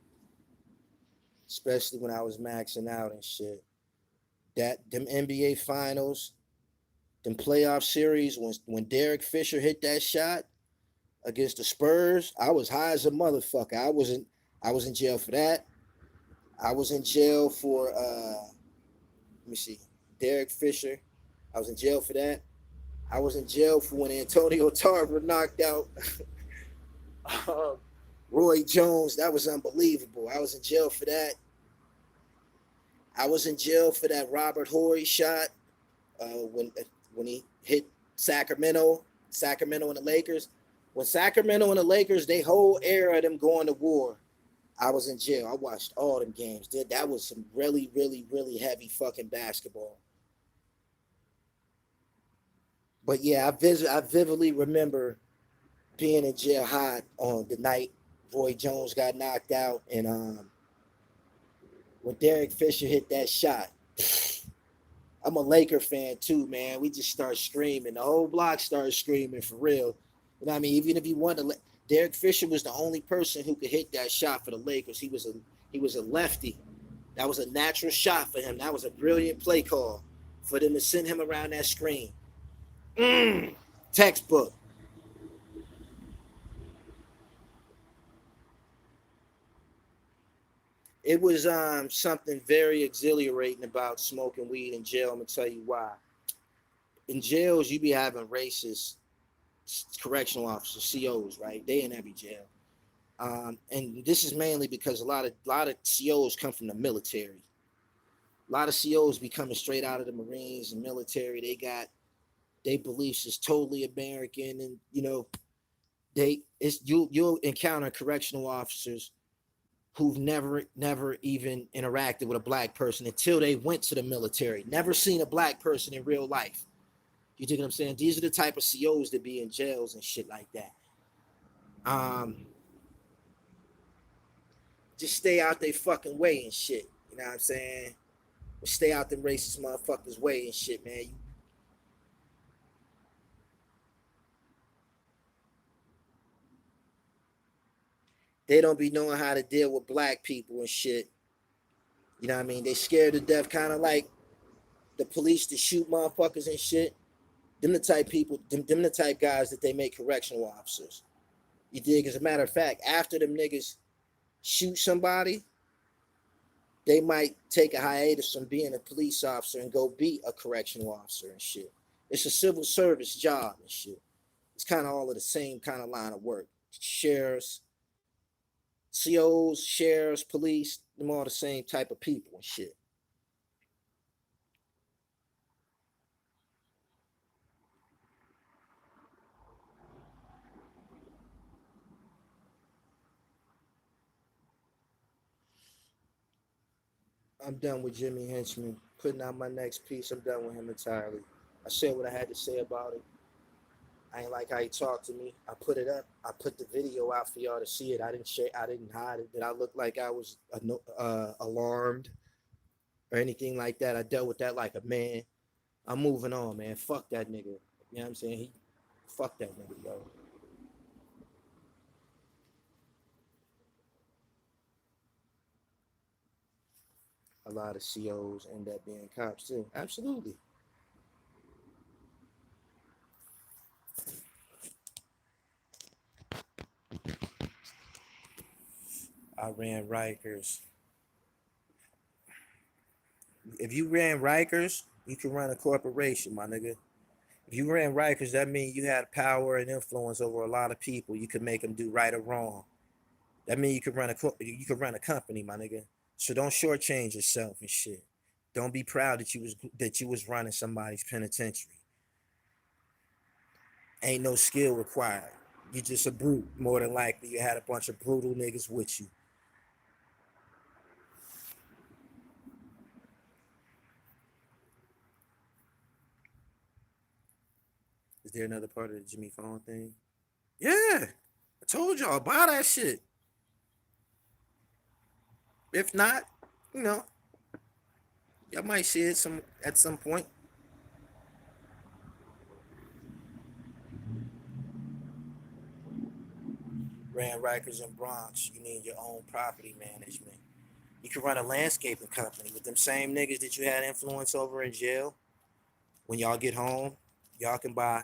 Especially when I was maxing out and shit. Them NBA finals, them playoff series, when Derek Fisher hit that shot against the Spurs, I was high as a motherfucker. I was in jail for that. I was in jail for let me see, Derek Fisher. I was in jail for that. I was in jail for when Antonio Tarver knocked out uh, Roy Jones. That was unbelievable. I was in jail for that. I was in jail for that Robert Horry shot when he hit Sacramento and the Lakers. When Sacramento and the Lakers, they whole era of them going to war, I was in jail. I watched all them games. That was some really, really, really heavy fucking basketball. But yeah, I vividly remember being in jail hot on the night Roy Jones got knocked out, and when Derek Fisher hit that shot. I'm a Laker fan too, man. We just start screaming. The whole block started screaming for real. You know what I mean? Even if you wanted to, Derek Fisher was the only person who could hit that shot for the Lakers. He was a lefty. That was a natural shot for him. That was a brilliant play call for them to send him around that screen. Textbook. It was something very exhilarating about smoking weed in jail. I'm gonna tell you why. In jails, you be having racist correctional officers, COs, right? They in every jail. And this is mainly because a lot of COs come from the military. A lot of COs be coming straight out of the Marines and military. They beliefs is totally American, and you'll encounter correctional officers who've never even interacted with a black person until they went to the military. Never seen a black person in real life. You dig what I'm saying? These are the type of COs that be in jails and shit like that. Um, just stay out they fucking way and shit. You know what I'm saying? Stay out them racist motherfuckers' way and shit, man. They don't be knowing how to deal with black people and shit. You know what I mean? They scared to death, kind of like the police to shoot motherfuckers and shit. Them the type people, them the type guys that they make correctional officers. You dig? As a matter of fact, after them niggas shoot somebody, they might take a hiatus from being a police officer and go be a correctional officer and shit. It's a civil service job and shit. It's kind of all of the same kind of line of work. Sheriffs, COs, sheriffs, police, them all the same type of people and shit. I'm done with Jimmy Henchman. Putting out my next piece. I'm done with him entirely. I said what I had to say about it. I ain't like how he talked to me. I put it up. I put the video out for y'all to see it. I didn't share. I didn't hide it. Did I look like I was alarmed or anything like that? I dealt with that like a man. I'm moving on, man. Fuck that nigga. You know what I'm saying? Fuck that nigga, yo. A lot of COs end up being cops too. Absolutely. I ran Rikers. If you ran Rikers, you can run a corporation, my nigga. If you ran Rikers, that means you had power and influence over a lot of people. You could make them do right or wrong. That means you could run a company, my nigga. So don't shortchange yourself and shit. Don't be proud that you was running somebody's penitentiary. Ain't no skill required. You just a brute. More than likely, you had a bunch of brutal niggas with you. there another part of the Jimmy Fallon thing? Yeah. I told y'all, buy that shit. If not, you know, y'all might see it some at some point. Grand Rikers and Bronx, you need your own property management. You can run a landscaping company with them same niggas that you had influence over in jail. When y'all get home, y'all can buy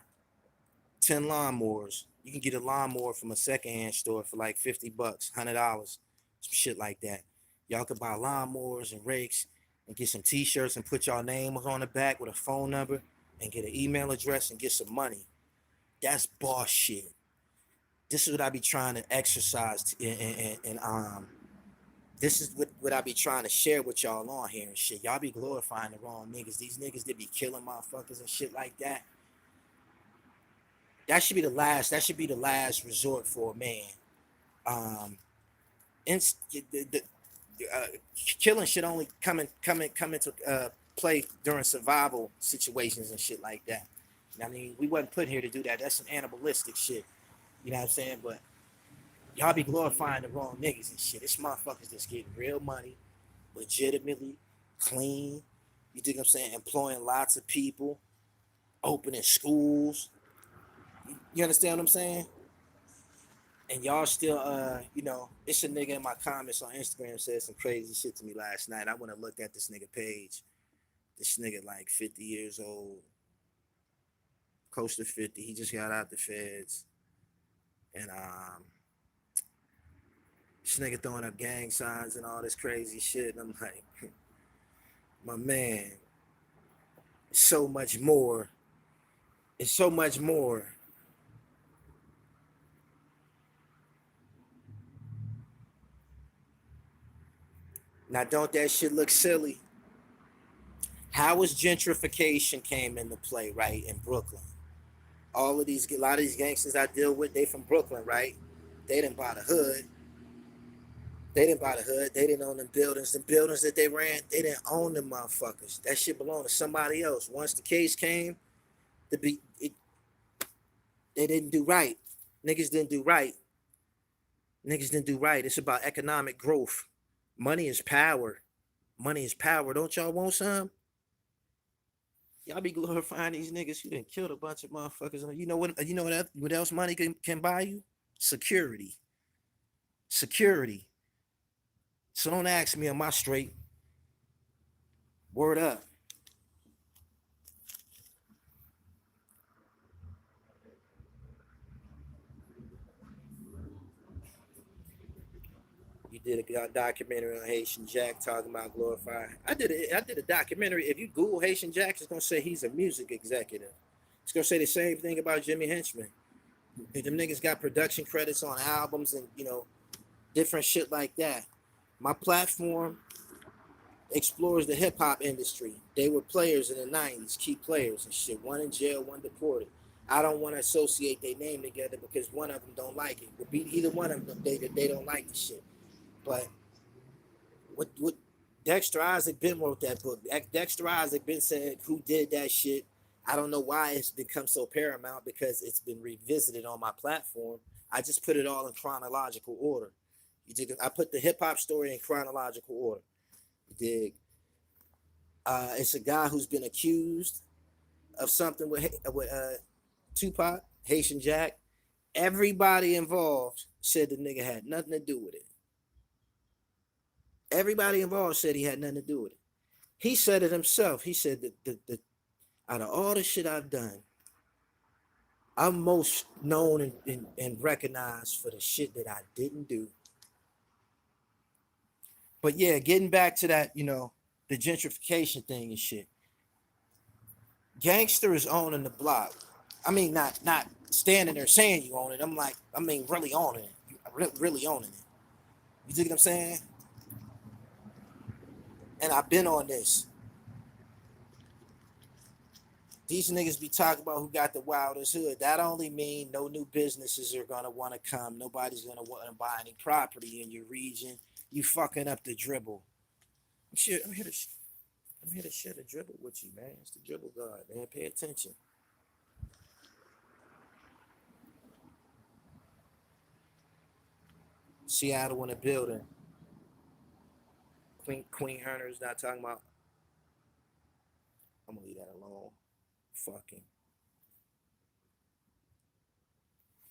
10 lawnmowers. You can get a lawnmower from a secondhand store for like $50, $100, some shit like that. Y'all can buy lawnmowers and rakes and get some t-shirts and put y'all names on the back with a phone number and get an email address and get some money. That's boss shit. This is what I be trying to exercise and this is what I be trying to share with y'all on here and shit. Y'all be glorifying the wrong niggas. These niggas that be killing motherfuckers and shit like that. That should be the last. That should be the last resort for a man. Um, the killing should only come into play during survival situations and shit like that. I mean, we wasn't put here to do that. That's some animalistic shit. You know what I'm saying? But y'all be glorifying the wrong niggas and shit. It's motherfuckers that's getting real money, legitimately, clean. You think I'm saying? Employing lots of people, opening schools. You understand what I'm saying? And y'all still, it's a nigga in my comments on Instagram said some crazy shit to me last night. I went and looked at this nigga page. This nigga like 50 years old, close to 50. He just got out the feds. And this nigga throwing up gang signs and all this crazy shit. And I'm like, my man, it's so much more. It's so much more. Now, don't that shit look silly? How was gentrification came into play, right, in Brooklyn? A lot of these gangsters I deal with, they from Brooklyn, right? They didn't buy the hood. They didn't buy the hood. They didn't own them buildings. The buildings that they ran, they didn't own them motherfuckers. That shit belonged to somebody else. Once the case came, they didn't do right. Niggas didn't do right. Niggas didn't do right. It's about economic growth. Money is power. Money is power. Don't y'all want some? Y'all be glorifying these niggas who done killed a bunch of motherfuckers. You know what? You know what else money can buy you? Security. Security. So don't ask me, am I straight? Word up. You did a documentary on Haitian Jack talking about glorifying. I did a documentary. If you Google Haitian Jack, it's gonna say he's a music executive. It's gonna say the same thing about Jimmy Henchman. Them niggas got production credits on albums and different shit like that. My platform explores the hip hop industry. They were players in the '90s, key players and shit. One in jail, one deported. I don't want to associate their name together because one of them don't like it. Would be either one of them they don't like the shit. But what Dexter Isaac Ben wrote that book. Dexter Isaac Ben said who did that shit. I don't know why it's become so paramount because it's been revisited on my platform. I just put it all in chronological order. I put the hip hop story in chronological order. You dig? It's a guy who's been accused of something with Tupac, Haitian Jack. Everybody involved said the nigga had nothing to do with it. Everybody involved said he had nothing to do with it. He said it himself. He said that out of all the shit I've done, I'm most known and recognized for the shit that I didn't do. But yeah, getting back to that, the gentrification thing and shit. Gangster is owning the block. I mean, not standing there saying you own it. Really owning it. Really owning it. You see what I'm saying? And I've been on this. These niggas be talking about who got the wildest hood. That only mean no new businesses are gonna want to come. Nobody's gonna want to buy any property in your region. You fucking up the dribble. I'm here to share the dribble with you, man. It's the dribble god, man. Pay attention. Seattle in the building. Queen Herner's not talking about. I'm gonna leave that alone. Fucking.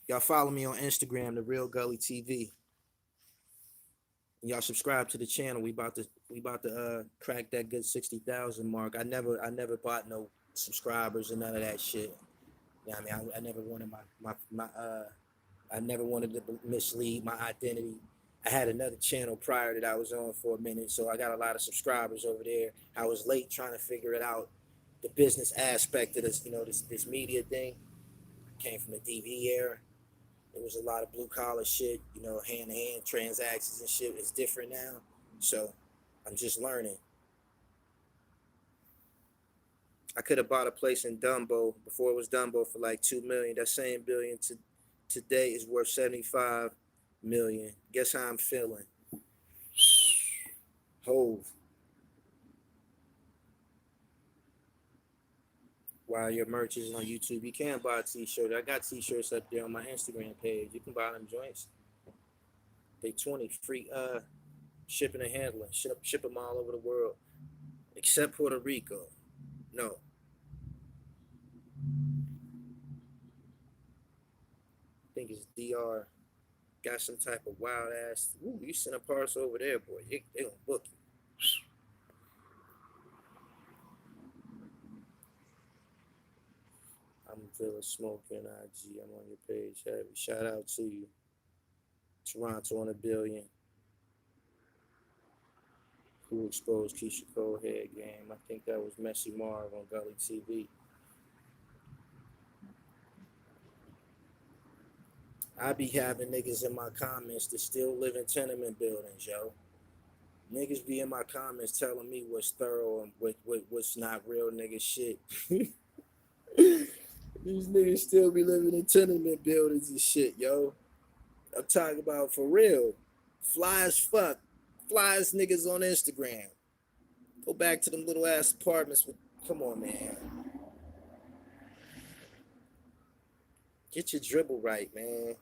Y'all follow me on Instagram, the Real Gully TV. And y'all subscribe to the channel. We about to crack that good 60,000 mark. I never bought no subscribers and none of that shit. You know what I mean? I never wanted I never wanted to mislead my identity. I had another channel prior that I was on for a minute, so I got a lot of subscribers over there. I was late trying to figure it out, the business aspect of this, this media thing. I came from the DV era. It was a lot of blue collar shit, hand to hand transactions and shit. It's different now, so I'm just learning. I could have bought a place in Dumbo before it was Dumbo for like 2 million. That same billion today is worth 75 million. Guess how I'm feeling? Hove. While your merch is on YouTube, you can buy a t-shirt. I got t-shirts up there on my Instagram page. You can buy them joints. They 20 free shipping and handling. Ship them all over the world, except Puerto Rico. No. I think it's DR. Got some type of wild ass. Ooh, you send a parcel over there, boy. They gonna book you. I'm feeling smoking IG. I'm on your page heavy. Shout out to you. Toronto on a billion. Who exposed Keisha Cole head game? I think that was Messy Marv on Gully TV. I be having niggas in my comments that still live in tenement buildings, yo. Niggas be in my comments telling me what's thorough and what's not real nigga shit. These niggas still be living in tenement buildings and shit, yo. I'm talking about for real. Fly as fuck. Fly as niggas on Instagram. Go back to them little ass apartments with, come on, man. Get your dribble right, man.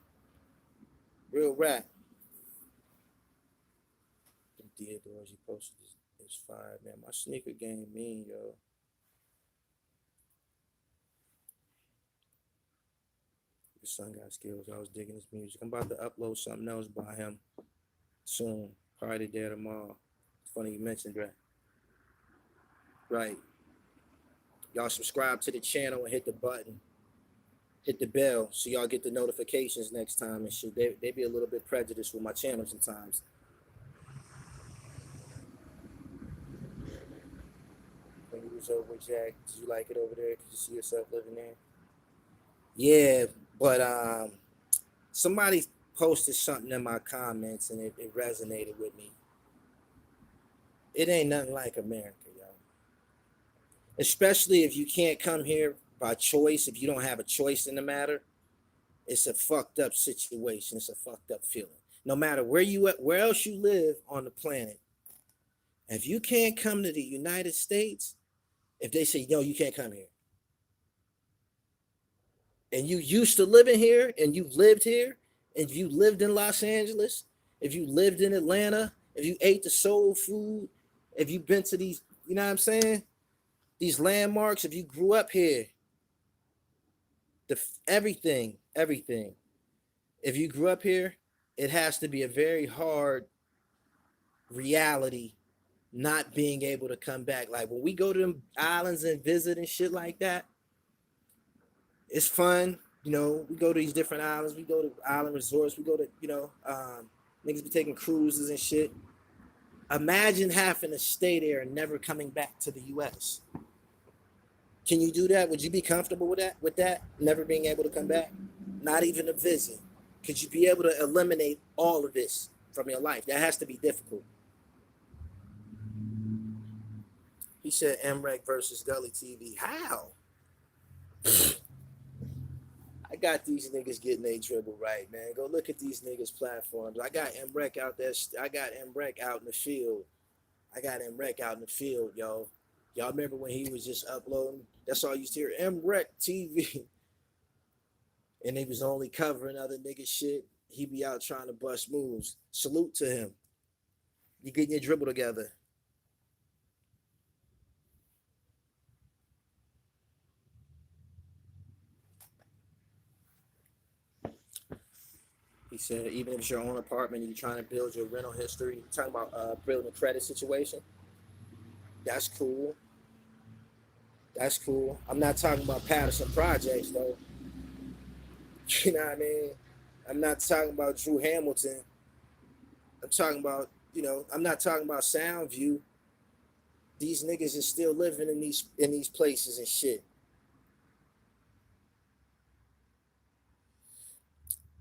Real rap. Them Theodores you posted is fire, man. My sneaker game mean, yo. The son got skills. I was digging his music. I'm about to upload something else by him soon. Probably today or tomorrow. It's funny you mentioned that. Right. Y'all subscribe to the channel and hit the button. Hit the bell so y'all get the notifications next time and shit. They be a little bit prejudiced with my channel sometimes. When you was over with Jack, did you like it over there? Did you see yourself living there? Yeah, but somebody posted something in my comments and it resonated with me. It ain't nothing like America, yo. Especially if you can't come here by choice, if you don't have a choice in the matter, it's a fucked up situation. It's a fucked up feeling. No matter where else you live on the planet, if you can't come to the United States, if they say, no, you can't come here, and you used to living here and you lived here, if you lived in Los Angeles, if you lived in Atlanta, if you ate the soul food, if you've been to these, you know what I'm saying? These landmarks, if you grew up here, everything. If you grew up here, it has to be a very hard reality not being able to come back. Like when we go to them islands and visit and shit like that, it's fun. We go to these different islands. We go to island resorts. We go to, niggas be taking cruises and shit. Imagine having to stay there and never coming back to the U.S. Can you do that? Would you be comfortable with that? Never being able to come back? Not even a visit. Could you be able to eliminate all of this from your life? That has to be difficult. He said MREC versus Gully TV. How? I got these niggas getting their dribble right, man. Go look at these niggas' platforms. I got MREC out there. I got MREC out in the field. Yo. Y'all remember when he was just uploading? That's all you used to hear. MREC TV. And he was only covering other niggas' shit. He be out trying to bust moves. Salute to him. You getting your dribble together. He said, even if it's your own apartment and you're trying to build your rental history, talking about building a credit situation, that's cool. That's cool. I'm not talking about Patterson projects though. You know what I mean? I'm not talking about Drew Hamilton. I'm talking about, I'm not talking about Soundview. These niggas is still living in these places and shit.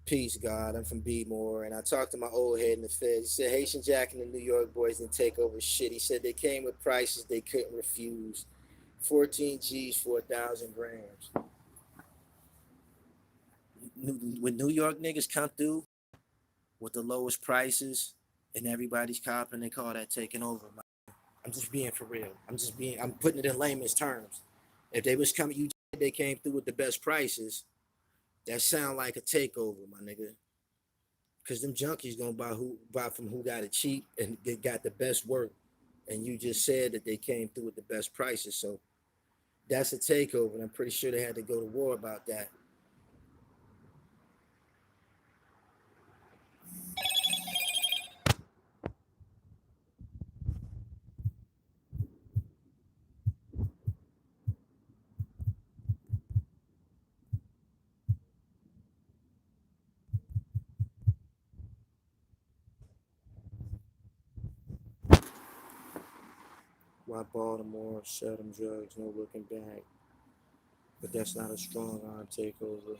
Peace, God. I'm from B-More, and I talked to my old head in the Fed. He said Haitian Jack and the New York boys didn't take over shit. He said they came with prices they couldn't refuse. 14 G's for 1,000 grams. When New York niggas come through with the lowest prices and everybody's copping, they call that taking over. I'm just being for real. I'm putting it in layman's terms. If they was coming, they came through with the best prices. That sound like a takeover, my nigga. Cause them junkies gonna buy from who got it cheap and they got the best work. And you just said that they came through with the best prices, so that's a takeover. And I'm pretty sure they had to go to war about that. Why Baltimore sell them drugs, no looking back. But that's not a strong arm takeover.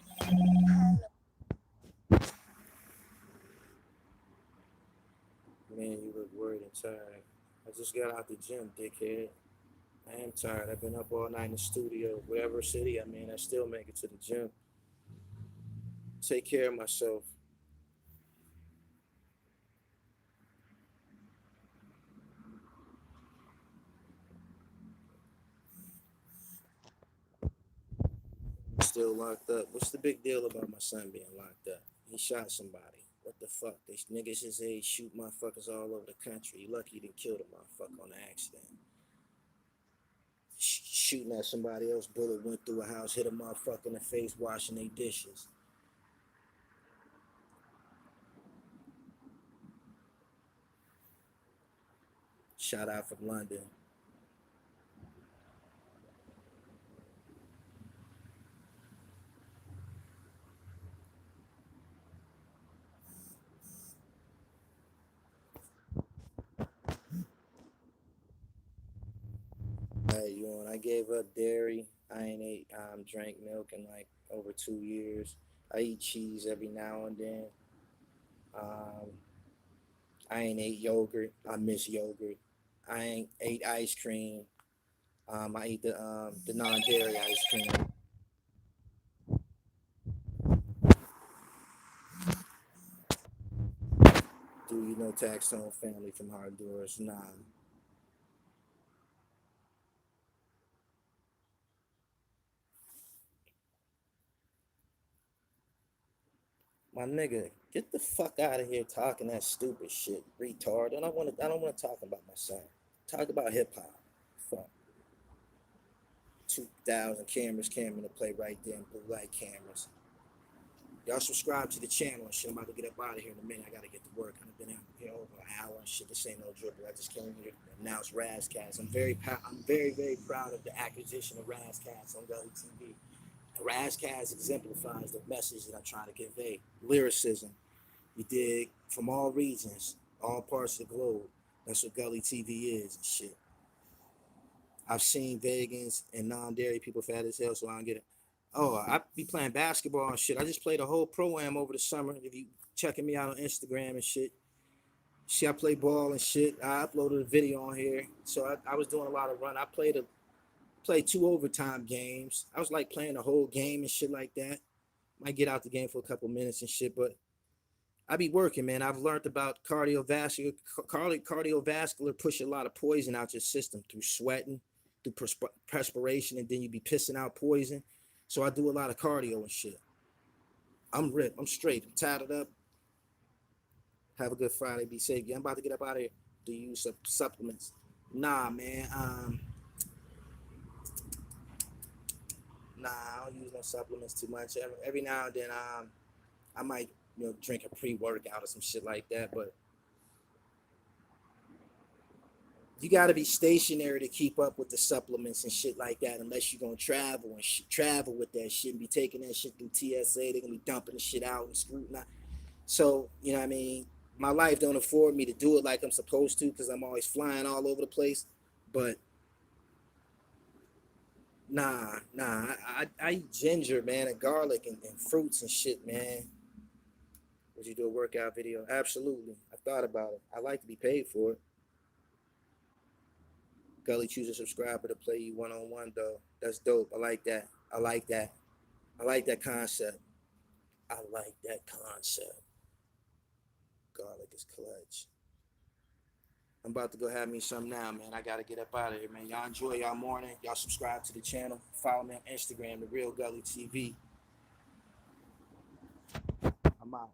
Man, you look worried and tired. I just got out the gym, dickhead. I am tired. I've been up all night in the studio. Whatever city I'm in, I still make it to the gym. Take care of myself. I'm still locked up. What's the big deal about my son being locked up? He shot somebody. What the fuck? These niggas his age shoot motherfuckers all over the country. You lucky he didn't kill the motherfucker on the accident. Shooting at somebody else, bullet went through a house, hit a motherfucker in the face washing their dishes. Shot out from London. Hey, I gave up dairy. I ain't drank milk in like over 2 years. I eat cheese every now and then. Um, I ain't ate yogurt. I miss yogurt. I ain't ate ice cream. I eat the non-dairy ice cream. Do you know Taxstone family from Honduras? Nah. My nigga, get the fuck out of here talking that stupid shit, retard. I don't wanna talk about my son. Talk about hip hop. Fuck. 2,000 cameras came into play right there, blue light cameras. Y'all subscribe to the channel and shit. I'm about to get up out of here in a minute. I gotta get to work. I've been out here over an hour and shit. This ain't no dribble. I just came here to announce Rass Kass. I'm very, very proud of the acquisition of Rass Kass on WTV. Rass Kass exemplifies the message that I'm trying to convey. Lyricism, you dig, from all regions, all parts of the globe. That's what Gully TV is and shit. I've seen vegans and non-dairy people fat as hell, so I don't get it. Oh, I be playing basketball and shit. I just played a whole pro-am over the summer. If you checking me out on Instagram and shit, see, I play ball and shit. I uploaded a video on here, so I was doing a lot of run. I played 2 overtime games. I was like playing the whole game and shit like that. Might get out the game for a couple minutes and shit, but I be working, man. I've learned about cardiovascular push a lot of poison out your system through sweating, through perspiration, and then you be pissing out poison. So I do a lot of cardio and shit. I'm ripped. I'm straight. I'm tatted up. Have a good Friday. Be safe. Yeah, I'm about to get up out of here to use some supplements. Nah, man. Nah, I don't use no supplements too much. Every now and then, I might, drink a pre-workout or some shit like that. But you got to be stationary to keep up with the supplements and shit like that, unless you're gonna travel and travel with that shit and be taking that shit through TSA. They're gonna be dumping the shit out and scrutinizing. So what I mean. My life don't afford me to do it like I'm supposed to because I'm always flying all over the place. But nah, I eat ginger, man, and garlic and fruits and shit, man. Would you do a workout video? Absolutely. I thought about it. I like to be paid for it. Gully, choose a subscriber to play you one on one though. That's dope. I like that. I like that. I like that concept. I like that concept. Garlic is clutch. I'm about to go have me some now, man. I gotta get up out of here, man. Y'all enjoy y'all morning. Y'all subscribe to the channel. Follow me on Instagram, The Real Gully TV. I'm out.